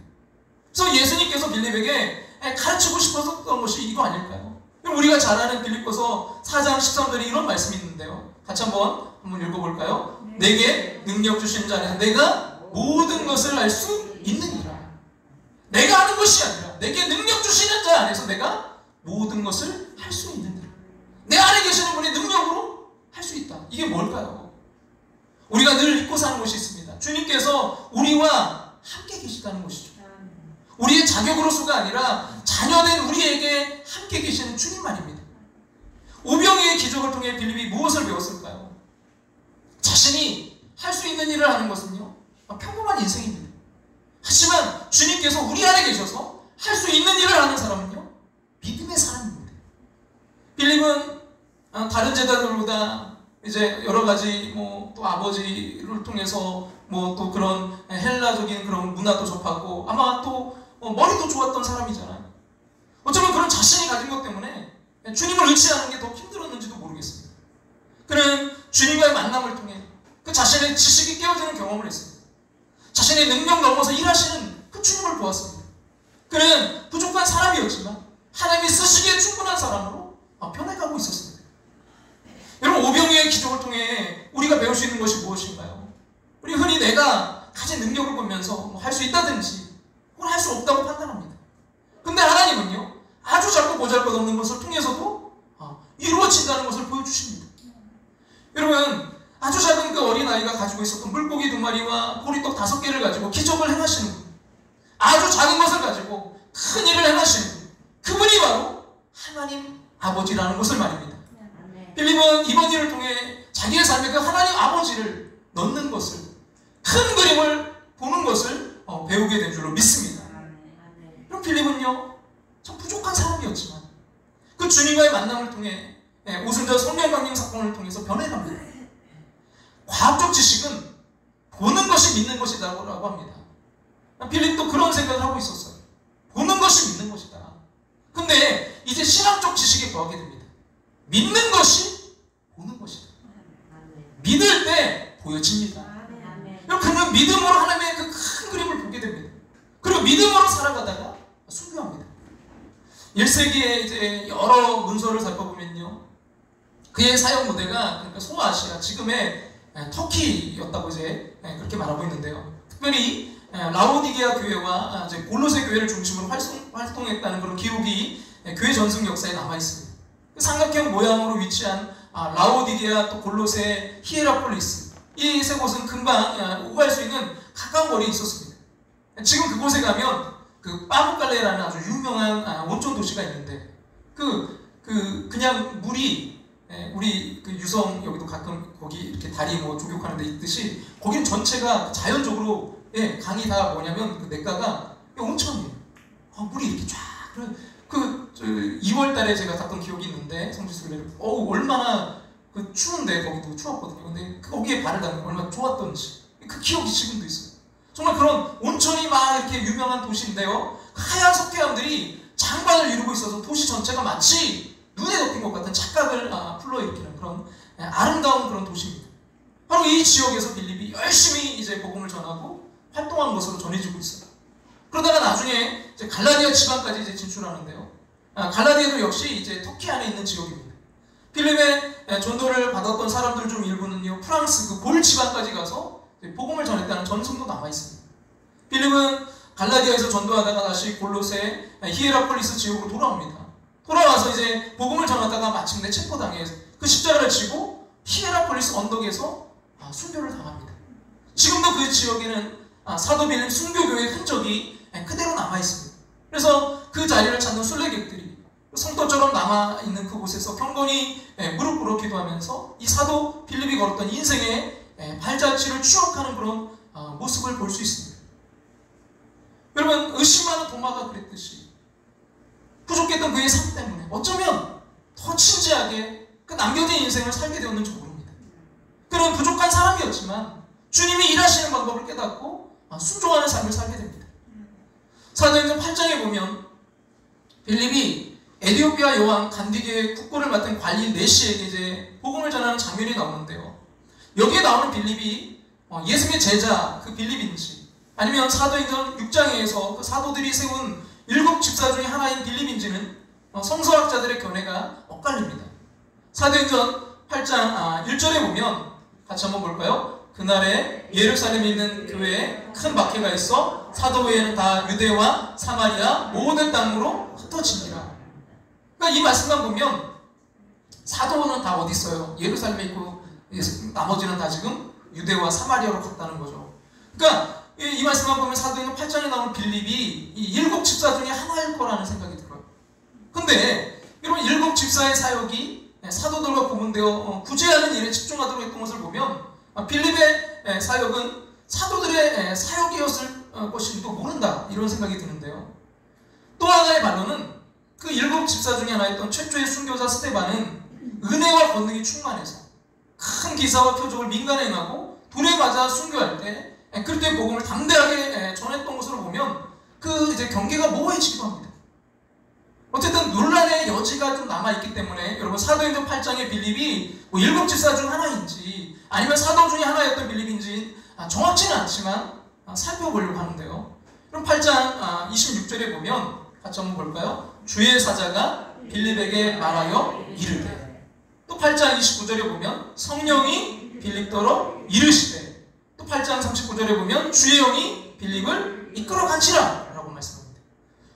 그래서 예수님께서 빌립에게 가르치고 싶었던 것이 이거 아닐까요? 우리가 잘 아는 빌립보서 4장 13절에 이런 말씀이 있는데요. 같이 한번 읽어볼까요? 내게 능력 주신 자는 내가 모든 것을 알 수 있느니라. 내가 아는 것이 아니라 내게 능력 주시는 자 안에서 내가 모든 것을 할 수 있느니라. 내 안에 계시는 분의 능력으로 할 수 있다. 이게 뭘까요? 우리가 늘 잊고 사는 것이 있습니다. 주님께서 우리와 함께 계시다는 것이죠. 우리의 자격으로서가 아니라 자녀된 우리에게 함께 계시는 주님 말입니다. 오병이의 기적을 통해 빌립이 무엇을 배웠을까요? 자신이 할 수 있는 일을 하는 것은요, 평범한 인생입니다. 하지만 주님께서 우리 안에 계셔서 할 수 있는 일을 하는 사람은요, 믿음의 사람입니다. 빌립은 다른 제자들보다 이제 여러 가지 또 아버지를 통해서 또 그런 헬라적인 그런 문화도 접하고 아마 또 머리도 좋았던 사람이잖아요. 어쩌면 그런 자신이 가진 것 때문에 주님을 의지하는 게 더 힘들었는지도 모르겠습니다. 그는 주님과의 만남을 통해 그 자신의 지식이 깨어지는 경험을 했습니다. 자신의 능력 넘어서 일하시는 그 주님을 보았습니다. 그는 부족한 사람이었지만 하나님이 쓰시기에 충분한 사람으로 변해가고 있었습니다. 여러분 오병이의 기적을 통해 우리가 배울 수 있는 것이 무엇인가요? 우리 흔히 내가 가진 능력을 보면서 할 수 있다든지 혹은 할 수 없다고 판단합니다. 근데 하나님은요 아주 작고 보잘것없는 것을 통해서도 이루어진다는 것을 보여주십니다. 가지고 있었던 물고기 2마리와 보리떡 5개를 가지고 기적을 행하시는 분, 아주 작은 것을 가지고 큰 일을 행하시는 분, 그분이 바로 하나님 아버지라는 것을 말입니다. 빌립은 이번 일을 통해 자기의 삶에 그 하나님 아버지를 넣는 것을, 큰 그림을 보는 것을 배우게 된 줄로 믿습니다. 그럼 빌립은요, 참 부족한 사람이었지만 그 주님과의 만남을 통해 오순절 성령 강림 사건을 통해서 변해갑니다. 과학적 지식은 보는 것이 믿는 것이라고 합니다. 빌립도 그런 생각을 하고 있었어요. 보는 것이 믿는 것이다. 근데 이제 신학적 지식에 더하게 됩니다. 믿는 것이 보는 것이다. 믿을 때 보여집니다. 그는 믿음으로 하나님의 그 큰 그림을 보게 됩니다. 그리고 믿음으로 살아가다가 순교합니다. 1세기에 이제 여러 문서를 살펴보면요, 그의 사역 무대가 그러니까 소아시아, 지금의 터키였다고 이제 그렇게 말하고 있는데요. 특별히 라오디게아 교회와 이제 골로새 교회를 중심으로 활동했다는 그런 기록이 교회 전승 역사에 남아 있습니다. 삼각형 모양으로 위치한 라오디게아 또 골로새, 히에라폴리스, 이 세 곳은 금방 오갈 수 있는 가까운 거리에 있었습니다. 지금 그곳에 가면 그 빠무칼레라는 아주 유명한 온천 도시가 있는데 그냥 물이 우리 그 유성 여기도 가끔 거기 이렇게 다리 뭐 조격하는 데 있듯이 거기는 전체가 자연적으로 강이 다 뭐냐면 그 냇가가 온천이에요. 물이 이렇게 쫙. 2월달에 제가 갔던 기억이 있는데 성지순례를 얼마나 그 추운데 거기도 추웠거든요. 근데 거기에 발을 닿는 얼마나 좋았던지 그 기억이 지금도 있어요. 정말 그런 온천이 막 이렇게 유명한 도시인데요, 하얀 석회암들이 장관을 이루고 있어서 도시 전체가 마치 눈에 덮인 것 같은 착각을 불러일으키는 그런 아름다운 그런 도시입니다. 바로 이 지역에서 빌립이 열심히 이제 복음을 전하고 활동한 것으로 전해지고 있어요. 그러다가 나중에 이제 갈라디아 지방까지 이제 진출하는데요. 갈라디아도 역시 이제 터키 안에 있는 지역입니다. 빌립의 전도를 받았던 사람들 중 일부는요, 프랑스 그 볼 지방까지 가서 복음을 전했다는 전승도 남아 있습니다. 빌립은 갈라디아에서 전도하다가 다시 골로새, 히에라폴리스 지역으로 돌아옵니다. 돌아와서 이제 복음을 전하다가 마침내 체포당해 그 십자가를 지고 히에라폴리스 언덕에서 순교를 당합니다. 지금도 그 지역에는 사도 빌립 순교교의 흔적이 그대로 남아 있습니다. 그래서 그 자리를 찾는 순례객들이 성도처럼 남아있는 그곳에서 경건히 무릎 꿇어 기도하면서 이 사도 빌립이 걸었던 인생의 발자취를 추억하는 그런 모습을 볼 수 있습니다. 여러분, 의심하는 도마가 그랬듯이 부족했던 그의 삶 때문에 어쩌면 더 진지하게 그 남겨진 인생을 살게 되었는지 모릅니다. 그는 부족한 사람이었지만 주님이 일하시는 방법을 깨닫고 순종하는 삶을 살게 됩니다. 사도행전 8장에 보면 빌립이 에티오피아 여왕 간디게의 국고를 맡은 관리인 네시에게 이제 복음을 전하는 장면이 나오는데요. 여기에 나오는 빌립이 예수님의 제자 그 빌립인지, 아니면 사도행전 6장에서 그 사도들이 세운 7 집사 중에 하나인 빌립인지는 성서학자들의 견해가 엇갈립니다. 사도행전 8장 1절에 보면 같이 한번 볼까요? 그날에 예루살렘에 있는 교회에 큰 박해가 있어 사도 외에는 다 유대와 사마리아 모든 땅으로 흩어지니라. 그러니까 이 말씀만 보면 사도는 다 어디 있어요? 예루살렘에 있고 나머지는 다 지금 유대와 사마리아로 갔다는 거죠. 그러니까 이 말씀만 보면 사도행전 8장에 나오는 빌립이 이 7 집사 중에 하나일 거라는 생각이 들어요. 근데 여러분, 7 집사의 사역이 사도들과 구분되어 구제하는 일에 집중하도록 했던 것을 보면 빌립의 사역은 사도들의 사역이었을 것인지도 모른다, 이런 생각이 드는데요. 또 하나의 반론은 그 7 집사 중에 하나였던 최초의 순교자 스데반은 은혜와 권능이 충만해서 큰 기사와 표적을 민간에 행하고 돌에 맞아 순교할 때 그때 복음을 담대하게 전했던 것으로 보면 그 이제 경계가 모호해지기도 합니다. 어쨌든 논란의 여지가 좀 남아있기 때문에 여러분, 사도행전 8장의 빌립이 7 집사 중 하나인지 아니면 사도 중에 하나였던 빌립인지 정확치는 않지만 살펴보려고 하는데요. 그럼 8장 26절에 보면 같이 한번 볼까요? 주의 사자가 빌립에게 말하여 이르되, 또 8장 29절에 보면 성령이 빌립더러 이르시되, 또 8장 39절에 보면 주의 영이 빌립을 이끌어 간지라 라고 말씀합니다.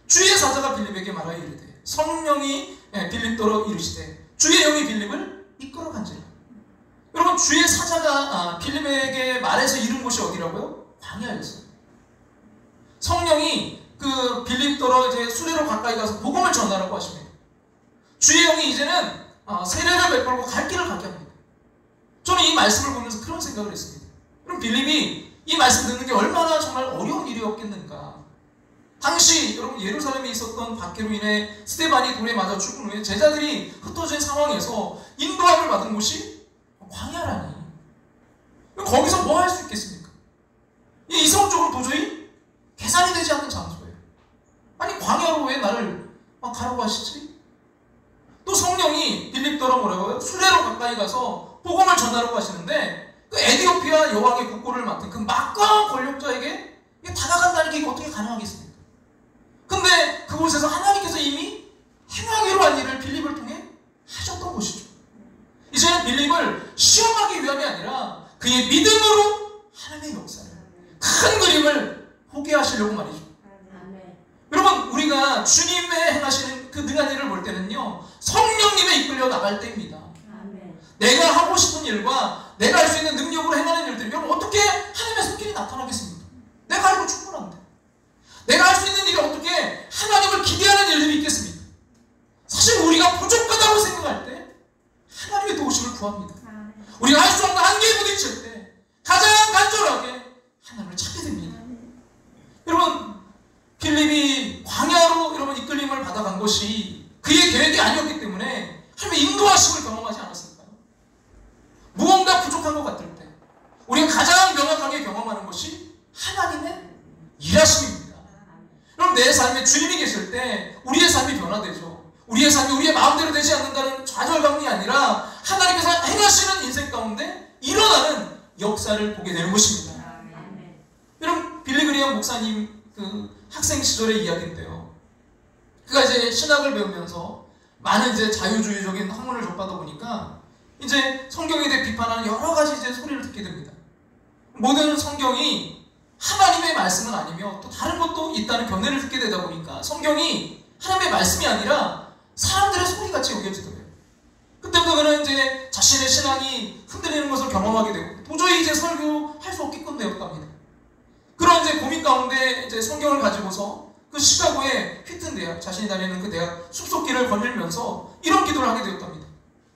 주의 사자가 빌립에게 말하여 이르되, 성령이 빌립더러 이르시되, 주의 영이 빌립을 이끌어 간지라. 여러분, 여러분, 주의 사자가 빌립에게 말해서 이른 곳이 어디라고요? 광야였어요. 성령이 그 빌립더러 이제 수레로 가까이 가서 복음을 전하라고 하십니다. 주의 영이 이제는 세례를 베풀고 갈 길을 가게 합니다. 저는 이 말씀을 보면서 그런 생각을 했습니다. 그럼 빌립이 이 말씀 듣는 게 얼마나 정말 어려운 일이었겠는가. 당시 여러분 예루살렘에 있었던 박해로 인해 스데반이 돌에 맞아 죽은 후에 제자들이 흩어진 상황에서 인도함을 받은 곳이 광야라니. 거기서 뭐 할 수 있겠습니까? 이성적으로 도저히 계산이 되지 않는 장소예요. 아니, 광야로 왜 나를 가라고 하시지? 또 성령이 빌립더러 뭐라고요? 수레로 가까이 가서 복음을 전하라고 하시는데 그 에디오피아 여왕의 국고를 맡은 그 막강한 권력자에게 다가간다는 게 어떻게 가능하겠습니까? 근데 그곳에서 하나님께서 이미 행하기로 한 일을 빌립을 통해 하셨던 곳이죠. 이제는 빌립을 시험하기 위함이 아니라 그의 믿음으로 하나님의 역사를, 큰 그림을 보게 하시려고 말이죠. 여러분, 우리가 주님의 행하시는 그 능한 일을 볼 때는요, 성령님에 이끌려 나갈 때입니다. 내가 하고 싶은 일과 내가 할 수 있는 능력으로 행하는 일들이 어떻게 하나님의 손길이 나타나겠습니까? 내가 알고 충분한데. 내가 할 수 있는 일이 어떻게 하나님을 기대하는 일들이 있겠습니까? 사실 우리가 부족하다고 생각할 때 하나님의 도우심을 구합니다. 우리가 할 수 없는 한계에 부딪힐 때 가장 간절하게 하나님을 찾게 됩니다. 여러분, 빌립이 광야로 여러분 이끌림을 받아간 것이 그의 계획이 아니었기 때문에 하나님의 인도하심을 경험하지 않았을까요? 무언가 부족한 것 같을 때 우리가 가장 명확하게 경험하는 것이 하나님의 일하심입니다. 여러분, 내 삶에 주님이 계실 때 우리의 삶이 변화되죠. 우리의 삶이 우리의 마음대로 되지 않는다는 좌절감이 아니라 하나님께서 행하시는 인생 가운데 일어나는 역사를 보게 되는 것입니다. 여러분, 빌리 그레이엄 목사님 그 학생 시절의 이야기인데요. 그가 이제 신학을 배우면서 많은 이제 자유주의적인 학문을 접하다 보니까 이제 성경에 대해 비판하는 여러 가지 이제 소리를 듣게 됩니다. 모든 성경이 하나님의 말씀은 아니며 또 다른 것도 있다는 견해를 듣게 되다 보니까 성경이 하나님의 말씀이 아니라 사람들의 소리같이 여겨지더래요. 그때부터 그는 이제 자신의 신앙이 흔들리는 것을 경험하게 되고 도저히 이제 설교할 수 없게끔 되었답니다. 그런 이제 고민 가운데 이제 성경을 가지고서 그 시카고의 휘튼 대학, 자신이 다니는 그 대학 숲속길을 거닐면서 이런 기도를 하게 되었답니다.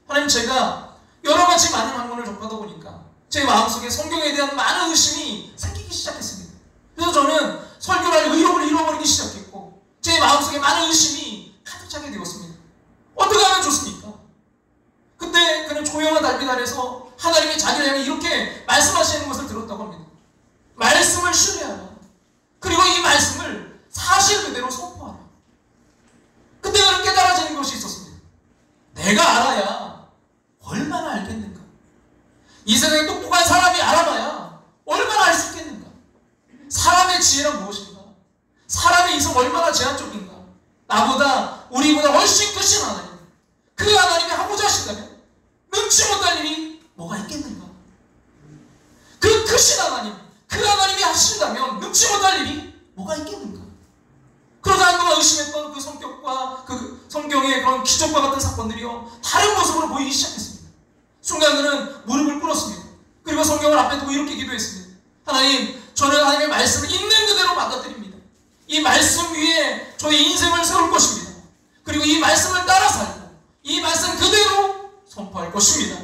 하나님, 제가 여러 가지 많은 학문을 접하다 보니까 제 마음속에 성경에 대한 많은 의심이 생기기 시작했습니다. 그래서 저는 설교를 할 의욕을 잃어버리기 시작했고 제 마음속에 많은 의심이 가득 차게 되었습니다. 어떻게 하면 좋습니까? 그때 그는 조용한 달빛 아래서 하나님이 자기를 향해 이렇게 말씀하시는 것을 들었다고 합니다. 말씀을 신뢰하라. 그리고 이 말씀을 사실 그대로 선포하라. 그때 그는 깨달아지는 것이 있었습니다. 내가 알아야 얼마나 알겠는가. 이 세상에 똑똑한 사람이 알아봐야 얼마나 알 수 있겠는가. 사람의 지혜란 무엇인가. 사람의 이성 얼마나 제한적인가. 나보다 우리보다 훨씬 크신 하나님, 그 하나님이 하고자 하신다면 능치 못할 일이 뭐가 있겠는가. 그 크신 하나님, 그 하나님이 하신다면 능치 못할 일이 뭐가 있겠는가. 그러다 한동안 의심했던 그 성격과 그 성경의 그런 기적과 같은 사건들이요 다른 모습으로 보이기 시작했습니다. 순간 그는 무릎을 꿇었습니다. 그리고 성경을 앞에 두고 이렇게 기도했습니다. 하나님, 저는 하나님의 말씀을 있는 그대로 받아들입니다. 이 말씀 위에 저의 인생을 세울 것입니다. 그리고 이 말씀을 따라 살고 이 말씀 그대로 선포할 것입니다.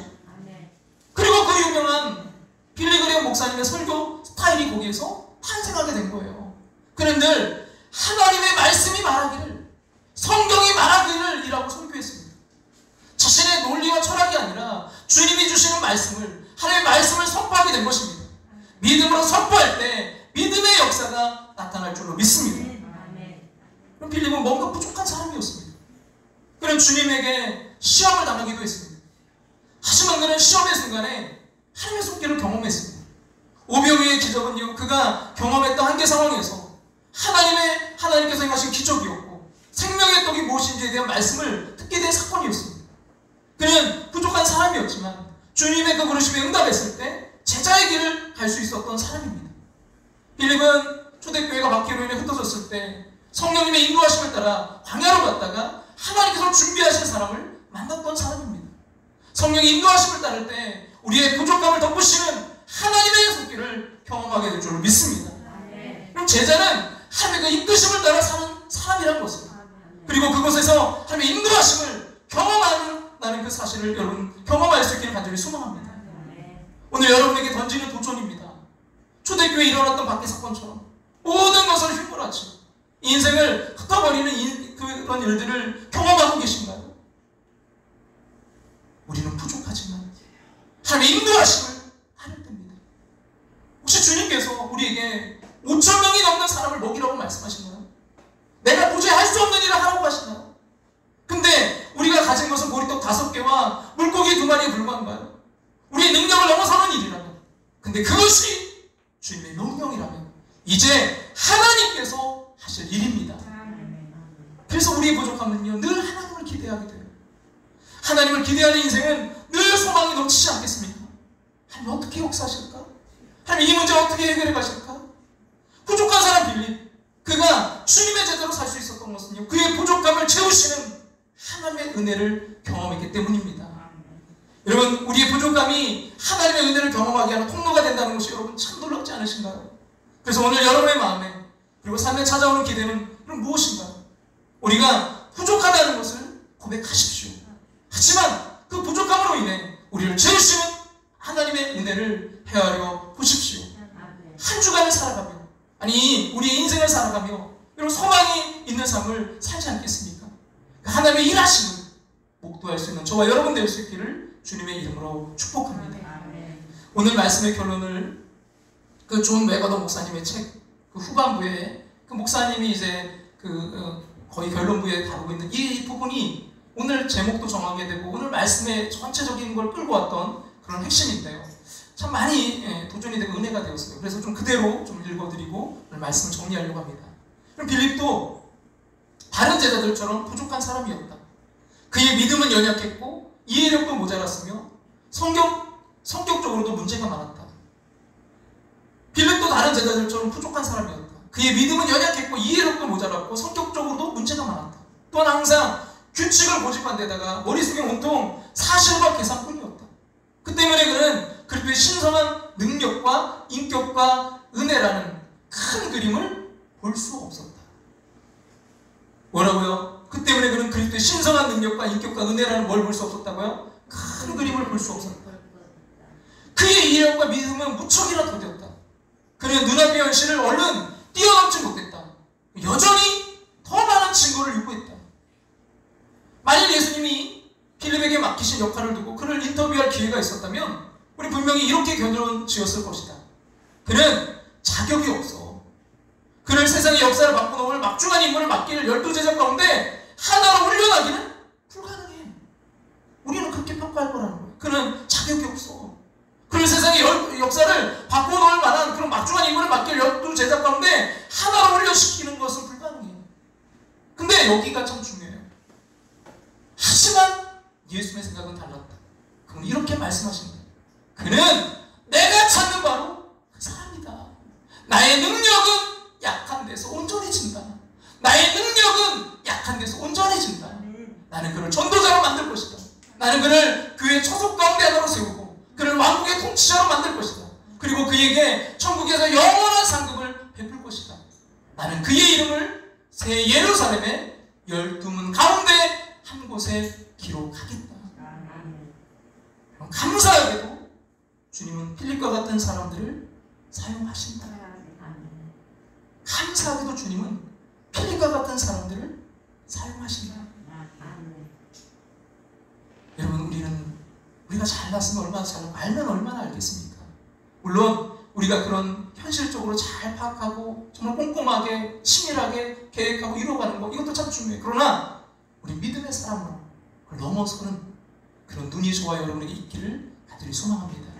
그리고 그 유명한 빌리 그레이엄 목사님의 설교 스타일이 거기에서 탄생하게 된 거예요. 그는 늘 하나님의 말씀이 말하기를, 성경이 말하기를 이라고 설교했습니다. 자신의 논리와 철학이 아니라 주님이 주시는 말씀을, 하나님의 말씀을 선포하게 된 것입니다. 믿음으로 선포할 때 믿음의 역사가 나타날 줄로 믿습니다. 그럼 빌립은 뭔가 부족한 사람이었습니다. 그는 주님에게 시험을 당하기도 했습니다. 하지만 그는 시험의 순간에 하나님의 손길을 경험했습니다. 오병이의 기적은요, 그가 경험했던 한계 상황에서 하나님께서 행하신 기적이었고 생명의 떡이 무엇인지에 대한 말씀을 듣게 된 사건이었습니다. 그는 부족한 사람이었지만 주님의 그 부르심에 응답했을 때 제자의 길을 갈 수 있었던 사람입니다. 빌립은 초대교회가 막히로 인해 흩어졌을 때 성령님의 인도하심을 따라 광야로 갔다가 하나님께서 준비하신 사람을 만났던 사람입니다. 성령의 인도하심을 따를 때 우리의 부족함을 덮으시는 하나님의 손길을 경험하게 될 줄로 믿습니다. 그럼 제자는 하나님의 이끄심을 따라 사는 사람이라는 것입니다. 그리고 그곳에서 하나님의 인도하심을 경험하는 나는 그 사실을 여러분 경험할 수 있기를 간절히 소망합니다. 오늘 여러분에게 던지는 도전입니다. 초대교회에 일어났던 박해 사건처럼 모든 것을 휘몰아치고 인생을 흩어버리는 그런 일들을 경험하고 계신가요? 우리는 부족하지만 하나님의 인도하심을 하는 때입니다. 혹시 주님께서 우리에게 5,000명이 넘는 사람을 먹이라고 말씀하시나요? 내가 도저히 할 수 없는 일을 하라고 하시나요? 근데 우리가 가진 것은 보리떡 5개와 물고기 2마리에 불과한가요? 우리의 능력을 넘어서는 일이라면, 근데 그것이 주님의 명령이라면 이제 하나님께서 하실 일입니다. 그래서 우리의 부족함은요, 늘 하나님을 기대하게 돼요. 하나님을 기대하는 인생은 늘 소망이 넘치지 않겠습니까? 하나님 어떻게 역사하실까? 하나님 이 문제 어떻게 해결해 가실까? 부족한 사람 빌립, 그가 주님의 제자로 살 수 있었던 것은요, 그의 부족함을 채우시는 하나님의 은혜를 경험했기 때문입니다. 여러분, 우리의 부족함이 하나님의 은혜를 경험하게 하는 통로가 된다는 것이 여러분 참 놀랍지 않으신가요? 그래서 오늘 여러분의 마음에 그리고 삶에 찾아오는 기대는 그럼 무엇인가요? 우리가 부족하다는 것을 고백하십시오. 하지만 그 부족함으로 인해 우리를 채우시는 하나님의 은혜를 헤아려 보십시오. 한 주간을 살아가며, 아니 우리의 인생을 살아가며 여러분 소망이 있는 삶을 살지 않겠습니까? 하나님의 일하심을 목도할 수 있는 저와 여러분 될 수 있기를 주님의 이름으로 축복합니다. 오늘 말씀의 결론을 그 존 맥어더 목사님의 책 그 후반부에 그 목사님이 이제 거의 결론부에 다루고 있는 이 부분이 오늘 제목도 정하게 되고 오늘 말씀의 전체적인 걸 끌고 왔던 그런 핵심인데요. 참 많이 도전이 되고 은혜가 되었어요. 그래서 좀 그대로 좀 읽어드리고 오늘 말씀을 정리하려고 합니다. 그럼 빌립도 다른 제자들처럼 부족한 사람이었다. 그의 믿음은 연약했고 이해력도 모자랐으며 성격적으로도 문제가 많았다. 빌립도 다른 제자들처럼 부족한 사람이었다. 그의 믿음은 연약했고 이해력도 모자랐고 성격적으로도 문제가 많았다. 또한 항상 규칙을 고집한 데다가 머릿속에 온통 사실과 계산뿐이었다. 그 때문에 그는 그리스도의 신성한 능력과 인격과 은혜라는 큰 그림을 볼 수가 없었다. 뭐라고요? 그 때문에 그는 그리스도의 신성한 능력과 인격과 은혜라는 뭘 볼 수 없었다고요? 큰 그림을 볼 수 없었다. 그의 이해력과 믿음은 무척이나 더뎠다. 그는 눈앞의 현실을 얼른 뛰어넘지 못했다. 여전히 더 많은 증거를 요구했다. 만일 예수님이 빌립에게 맡기신 역할을 두고 그를 인터뷰할 기회가 있었다면 우리 분명히 이렇게 결론 지었을 것이다. 그는 자격이 없어. 그를 세상의 역사를 바꿔놓을 막중한 임무를 맡길 12제자 가운데 하나로 훈련하기는 불가능해. 우리는 그렇게 평가할 거라는 거예요. 그는 자격이 없어. 그를 세상의 역사를 바꿔놓을 만한 그런 막중한 임무를 맡길 12제자 가운데 하나로 훈련시키는 것은 불가능해. 근데 여기가 참 중요해요. 하지만 예수님의 생각은 달랐다. 그럼 이렇게 말씀하신 거예요. 그는 내가 찾는 바로 그 사람이다. 나의 능력은 약한 데서 온전해진다. 나의 능력은 약한 데서 온전해진다. 나는 그를 전도자로 만들 것이다. 나는 그를 그의 처속 가운데 하나로 세우고 그를 왕국의 통치자로 만들 것이다. 그리고 그에게 천국에서 영원한 상급을 베풀 것이다. 나는 그의 이름을 새 예루살렘의 12문 가운데 한 곳에 기록하겠다. 감사하게도 주님은 필립과 같은 사람들을 사용하신다. 감사하게도 주님은 필립과 같은 사람들을 사용하신다. 여러분, 우리가 잘났으면 얼마나 잘나고 알면 얼마나 알겠습니까? 물론 우리가 그런 현실적으로 잘 파악하고 정말 꼼꼼하게 치밀하게 계획하고 이루어가는 거 이것도 참 중요해요. 그러나 우리 믿음의 사람으로 그걸 넘어서는 그런 눈이 저와 여러분에게 있기를 간절히 소망합니다.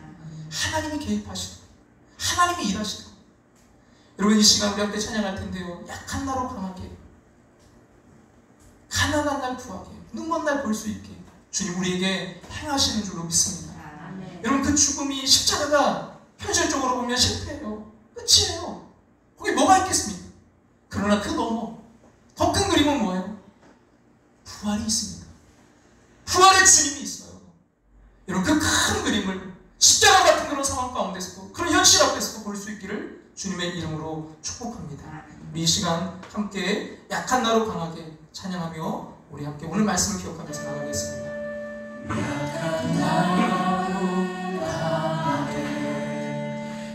하나님이 개입하시고 하나님이 일하시고 여러분 이 시간 우리 함께 찬양할 텐데요. 약한 나로 강하게, 가난한 날 구하게, 눈먼 날 볼 수 있게 주님 우리에게 행하시는 줄로 믿습니다. 여러분 그 죽음이 십자가가 현실적으로 보면 실패예요. 끝이에요. 거기 뭐가 있겠습니까? 그러나 그 넘어 더 큰 그림은 뭐예요? 부활이 있습니다. 부활의 주님이 있어요. 여러분 그 큰 그림을 가운데서도 그런 현실 앞에서도 볼 수 있기를 주님의 이름으로 축복합니다. 우리 이 시간 함께 약한 나로 강하게 찬양하며 우리 함께 오늘 말씀을 기억하면서 나가겠습니다. 약한 나로 강하게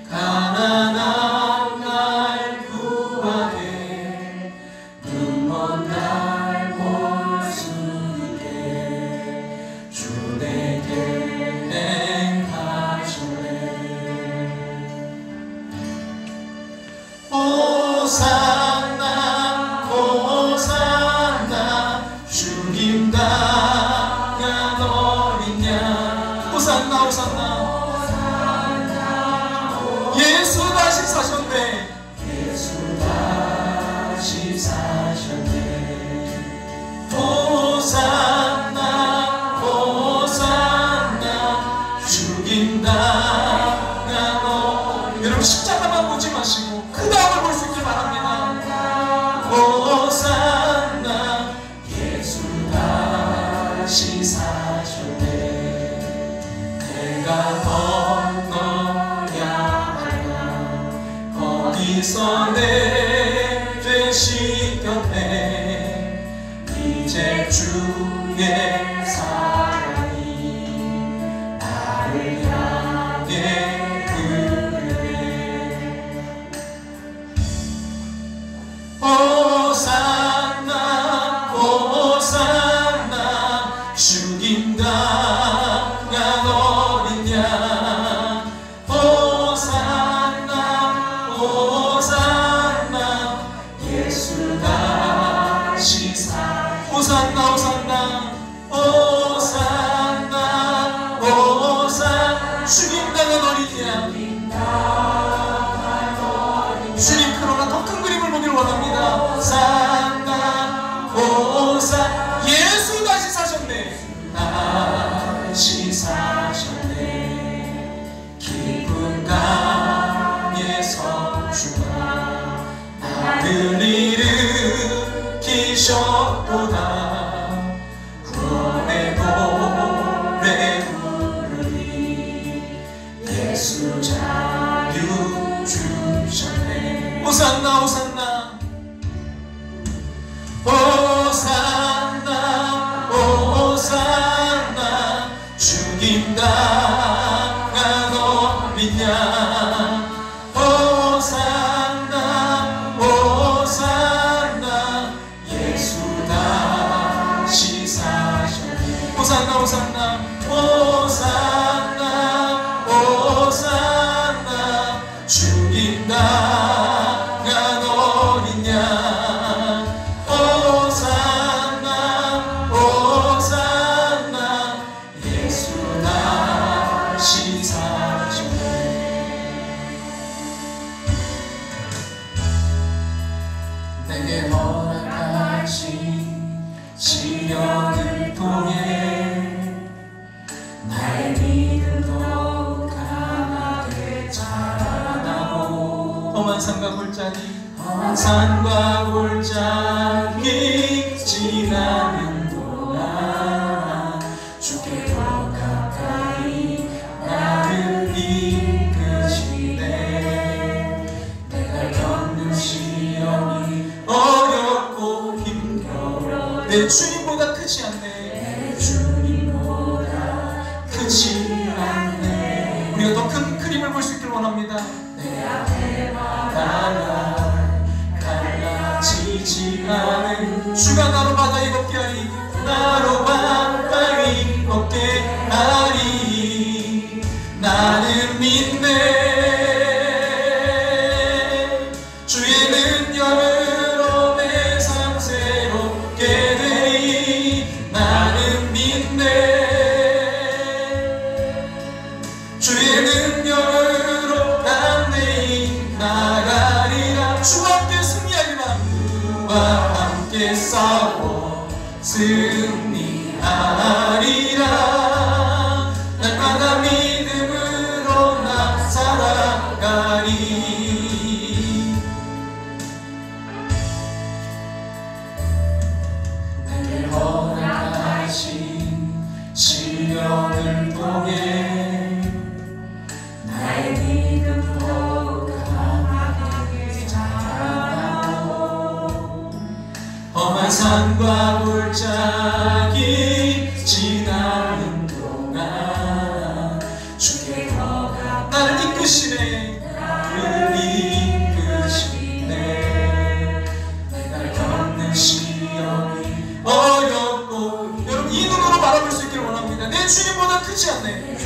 가난한 날 구하게 눈먼 날 볼 수 있게 주 내게 행하시네. 호산나 호산나 주님 당한 어린 양. 호산나 호산나 예수 다시 사셨네. 예수 다시 사셨네. 호산나 호산나 죽임 당한 어린. 여러분 십자가만 보지 마시고 그 다음을 볼 수 있길 바랍니다. 호산나 예수 다시 사셨네. 내가 건너야 할까 거기서 내 죄 씻겼네. 이제 주의 사랑이 나를 향해 흐르네. 호산나 호산나 죽임 당한 어린 양. 호산나 호산나 예수 다시 사. 호산나 호산나 호산나 호산나 죽임 당한 어린 양. 주님 그러나 더 큰 그림을 보기를 원합니다. 호산나 호산 예수 다시 사셨네. 다시 사셨네. 깊은 강에서 주가 나를 일으키셨도다. 구원의 노래 부르리 예수 자유 주셨네. 호산나 호산나 호산나 호산나 죽임 당한 어린 양. 호산나 호산나 예수 다시 사셨네. 호산나 호산나 호산나 호산나 죽임 당한 어린 양. 호산나 호산나 예수 다시 사셨네. 내게 허락하신 시련을 통해 나의 믿음 더욱 강하게 자라나고 험한 산과 골짜기 험한 산과 골짜기 지나는 동안 주께 더 가까이 나를 이끄시네. 내가 겪는 시험이 어렵고 힘겨워 내 주님보다 크지 않네. 내 주님보다 크지 않네. 우리가 더 큰 그림을 볼 수 있기를 원합니다. 내 앞에 바다가 갈라지지 않은 주가 나로 바다에 걷게 하리. 나로 바다에 걷게 하리. 나는 믿네. 주의 능력으로 내 삶 새롭게 되리. 나는 믿네. 주의 능력으로 담대히 나가리라. 주와 함께 승리하리라. 주와 함께 싸워 승리하리라. 날마다 믿음으로 나 살아가리. 내게 허락하신 시련을 통해 나의 산과 골짜기 지나는 동안 주께 더 나를 이끄시네. 나를 이끄시네. 내가 겪는 시험이 어렵고, 여러분 이 눈으로 바라볼 수 있기를 원합니다. 내 주님보다 크지 않네.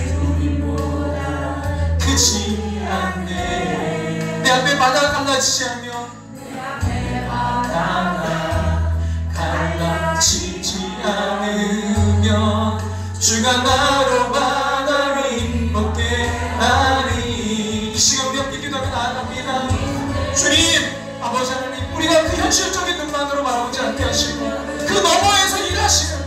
크지 않네. 내 앞에 바다가 갈라지지 않으며, 내 앞에 바다가 갈라지지 않으면 주가 나로 바다 위 걷게 하리. 이 시간 우리 함께 기도하며 나아갑니다. 주님, 아버지 하나님, 우리가 그 현실적인 눈만으로 바라보지 않게 하시고 그 너머에서 일하시는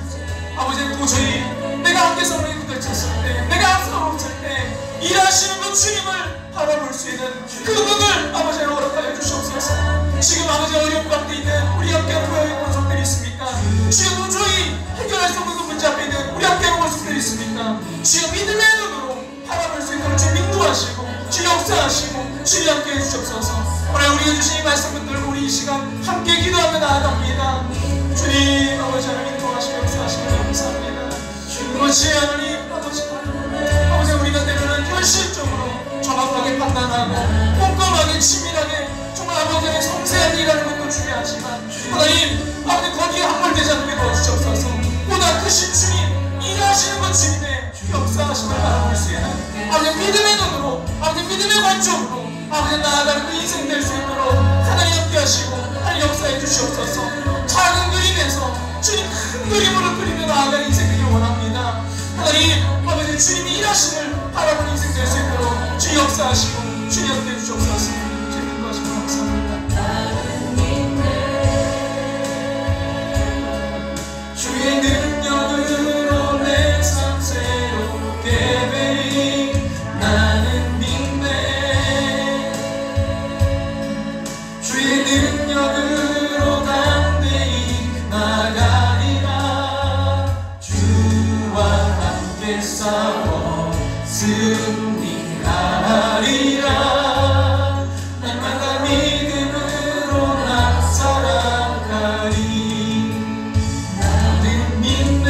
아버지, 도저히 내가 함께 서로에 부딪혔을 때, 내가 앞서고 없을 때 일하시는 그 주님을 바라볼 수 있는 그 눈을 아버지 허락하여 주시옵소서. 지금 아버지 어려움 가운데 있는 우리 함께하는 교회 권속들이 있습니까? 주여, 도저히 해결할 수 없는 그 문제 앞에 있는 우리 함께하는 권속들이 있습니까? 주여, 믿음의 눈으로 바라볼 수 있도록 주님 인도하시고 주 역사하시고 주님 함께해 주시옵소서. 오늘 우리가 주신 이 말씀 붙들고 우리 이 시간 함께 기도하며 나아갑니다. 주님 아버지 하나님, 인도하시고 역사하시고 감사합니다. 그것이 하나님 아버지, 우리가 때로는 현실적으로 정확하게 판단하고 꼼꼼하게 치밀하게 정말 아버지의 섬세하게 일하는 것도 중요하지만, 하나님 아버지 거기에 함몰되지 않게 도와주시옵소서. 보다 크신 주님, 일하시는 것 주님의 역사하심을 바라볼 수 있는 아버지 믿음의 눈으로, 아버지 믿음의 관점으로 아버지 나아가는 그 인생 될 수 있도록 하나님 함께 하시고 하나님 역사해 주시옵소서. 작은 그림에서 주님 큰 그림으로 그리며 나아가는 인생 되길 원합니다. 하나님 아버지, 주님이 일하심을 바라보는 인생 될 수 있도록 주 역사하시고 주님 함께 해주시옵소서. 주님 인도하시고 감사합니다. 주의 능력으로 내 삶 새롭게 되리. 나는 믿네. 주의 능력으로 담대히 나가리라. 주와 함께 싸워 승리하리라. 날마다 믿음으로 나 살아가리. 나는 믿네.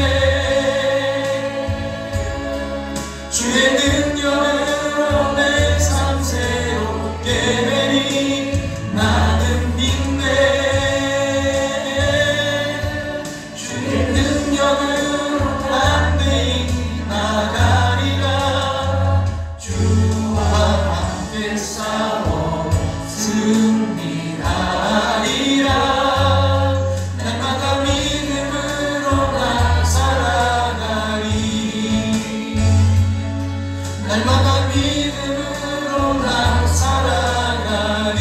주의 능력으로 내 삶 새롭게 되리. 나는 믿네. 주의 능력으로 담대히 나가리라. 주와 함께 싸워 승리하리라. 날마다 믿음으로 나 살아가리. 날마다 믿음으로 나 살아가리.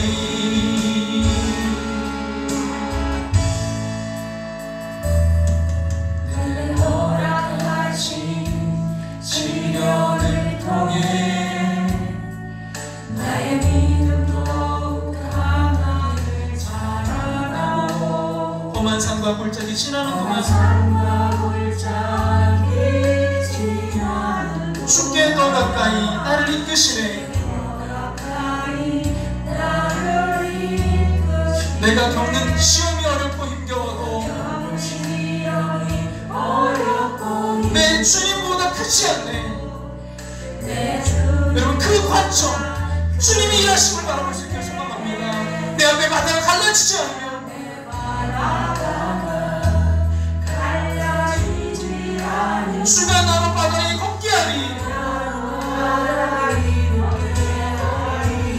늘 허락하신 시련을 통해 나의 믿음 더욱 강하게 자라나고, 험한 산과 골짜기 지나는 동안 주께 더 가까이 나를 이끄시네. 내가 겪는 시험이 어렵고 힘겨워도 내 주님보다 크지 않네. 여러분 그 관점, 주님이 일하심을 바라볼 수 있게 소망합니다. 내 앞에 바다가 갈라지지 않으면 주가 나로 바다에 걷게 하리.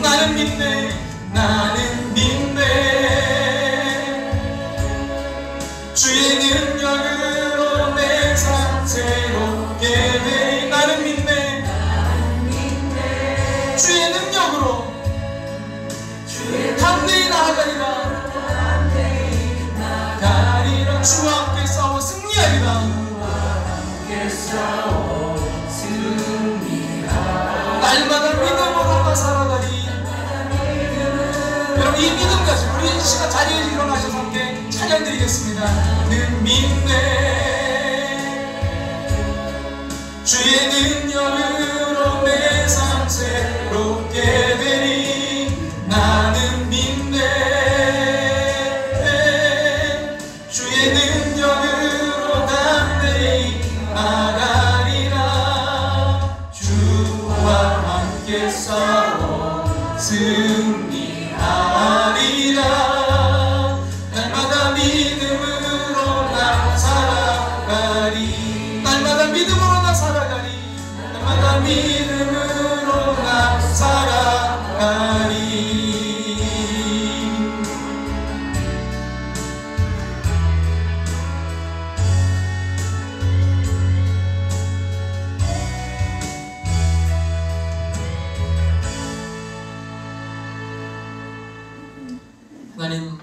나는 믿네. 나는 믿네. 주의 능력으로 내 삶 새롭게 되리. 나는 믿네. 주의 능력으로 담대히 나아가리라. 주와 함께 싸워 승리하리라. 날마다 믿음으로 나 살아가리. 여러분 이 믿음 가지고 우리 이 시간 자리에 일어나셔서 함께 찬양 드리겠습니다. 는 믿네. 주의 능력으로 내 삶 새롭게 되리. 나는 믿네. 주의 능력 싸워 승리하리라. 날마다 믿음으로 나 살아가리. 날마다 믿음으로 나 살아가리. 날마다 믿음으로 나 살아가리. 하나님,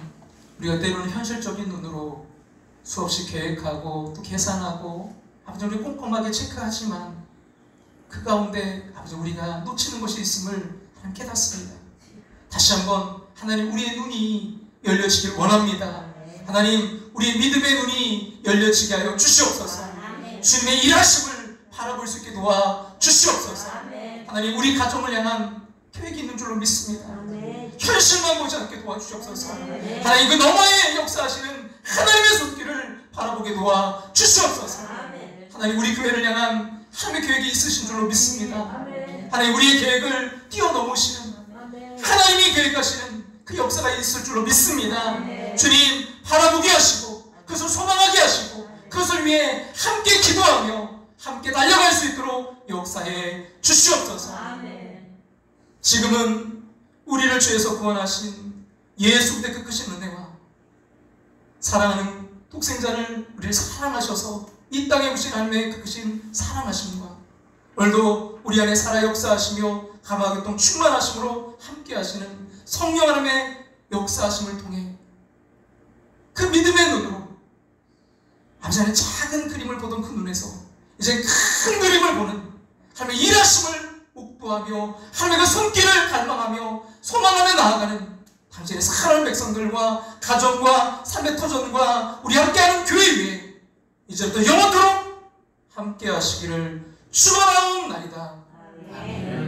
우리가 때로는 현실적인 눈으로 수없이 계획하고 또 계산하고 아버지 우리 꼼꼼하게 체크하지만 그 가운데 아버지 우리가 놓치는 것이 있음을 하나님 깨닫습니다. 다시 한번 하나님 우리의 눈이 열려지길 원합니다. 하나님 우리의 믿음의 눈이 열려지게 하여 주시옵소서. 주님의 일하심을 바라볼 수 있게 도와 주시옵소서. 하나님 우리 가정을 향한 계획이 있는 줄로 믿습니다. 현실만 보지 않게 도와주시옵소서. 하나님 그 너머에 역사하시는 하나님의 손길을 바라보게 도와 주시옵소서. 하나님 우리 교회를 향한 하나님의 계획이 있으신 줄로 믿습니다. 하나님 우리의 계획을 뛰어넘으시는 하나님이 계획하시는 그 역사가 있을 줄로 믿습니다. 주님 바라보게 하시고 그것을 소망하게 하시고 그것을 위해 함께 기도하며 함께 달려갈 수 있도록 역사해 주시옵소서. 지금은 우리를 죄에서 구원하신 예수 그리스도의 그 크신 은혜와 사랑하는 독생자를 우리를 사랑하셔서 이 땅에 오신 하나님의 그 크신 사랑하심과 오늘도 우리 안에 살아 역사하시며 감화교통 충만하심으로 함께 하시는 성령 하나님의 역사하심을 통해 그 믿음의 눈으로 아버지 하나님 작은 그림을 보던 그 눈에서 이제 큰 그림을 보는 하나님의 일하심을 목도하며 하나님의 그 손길을 갈망하며 소망하며 나아가는 당신의 사랑하는 백성들과 가정과 삶의 터전과 우리 함께하는 교회 위에 이제부터 영원토록 함께 하시기를 축원하옵나이다. 아멘.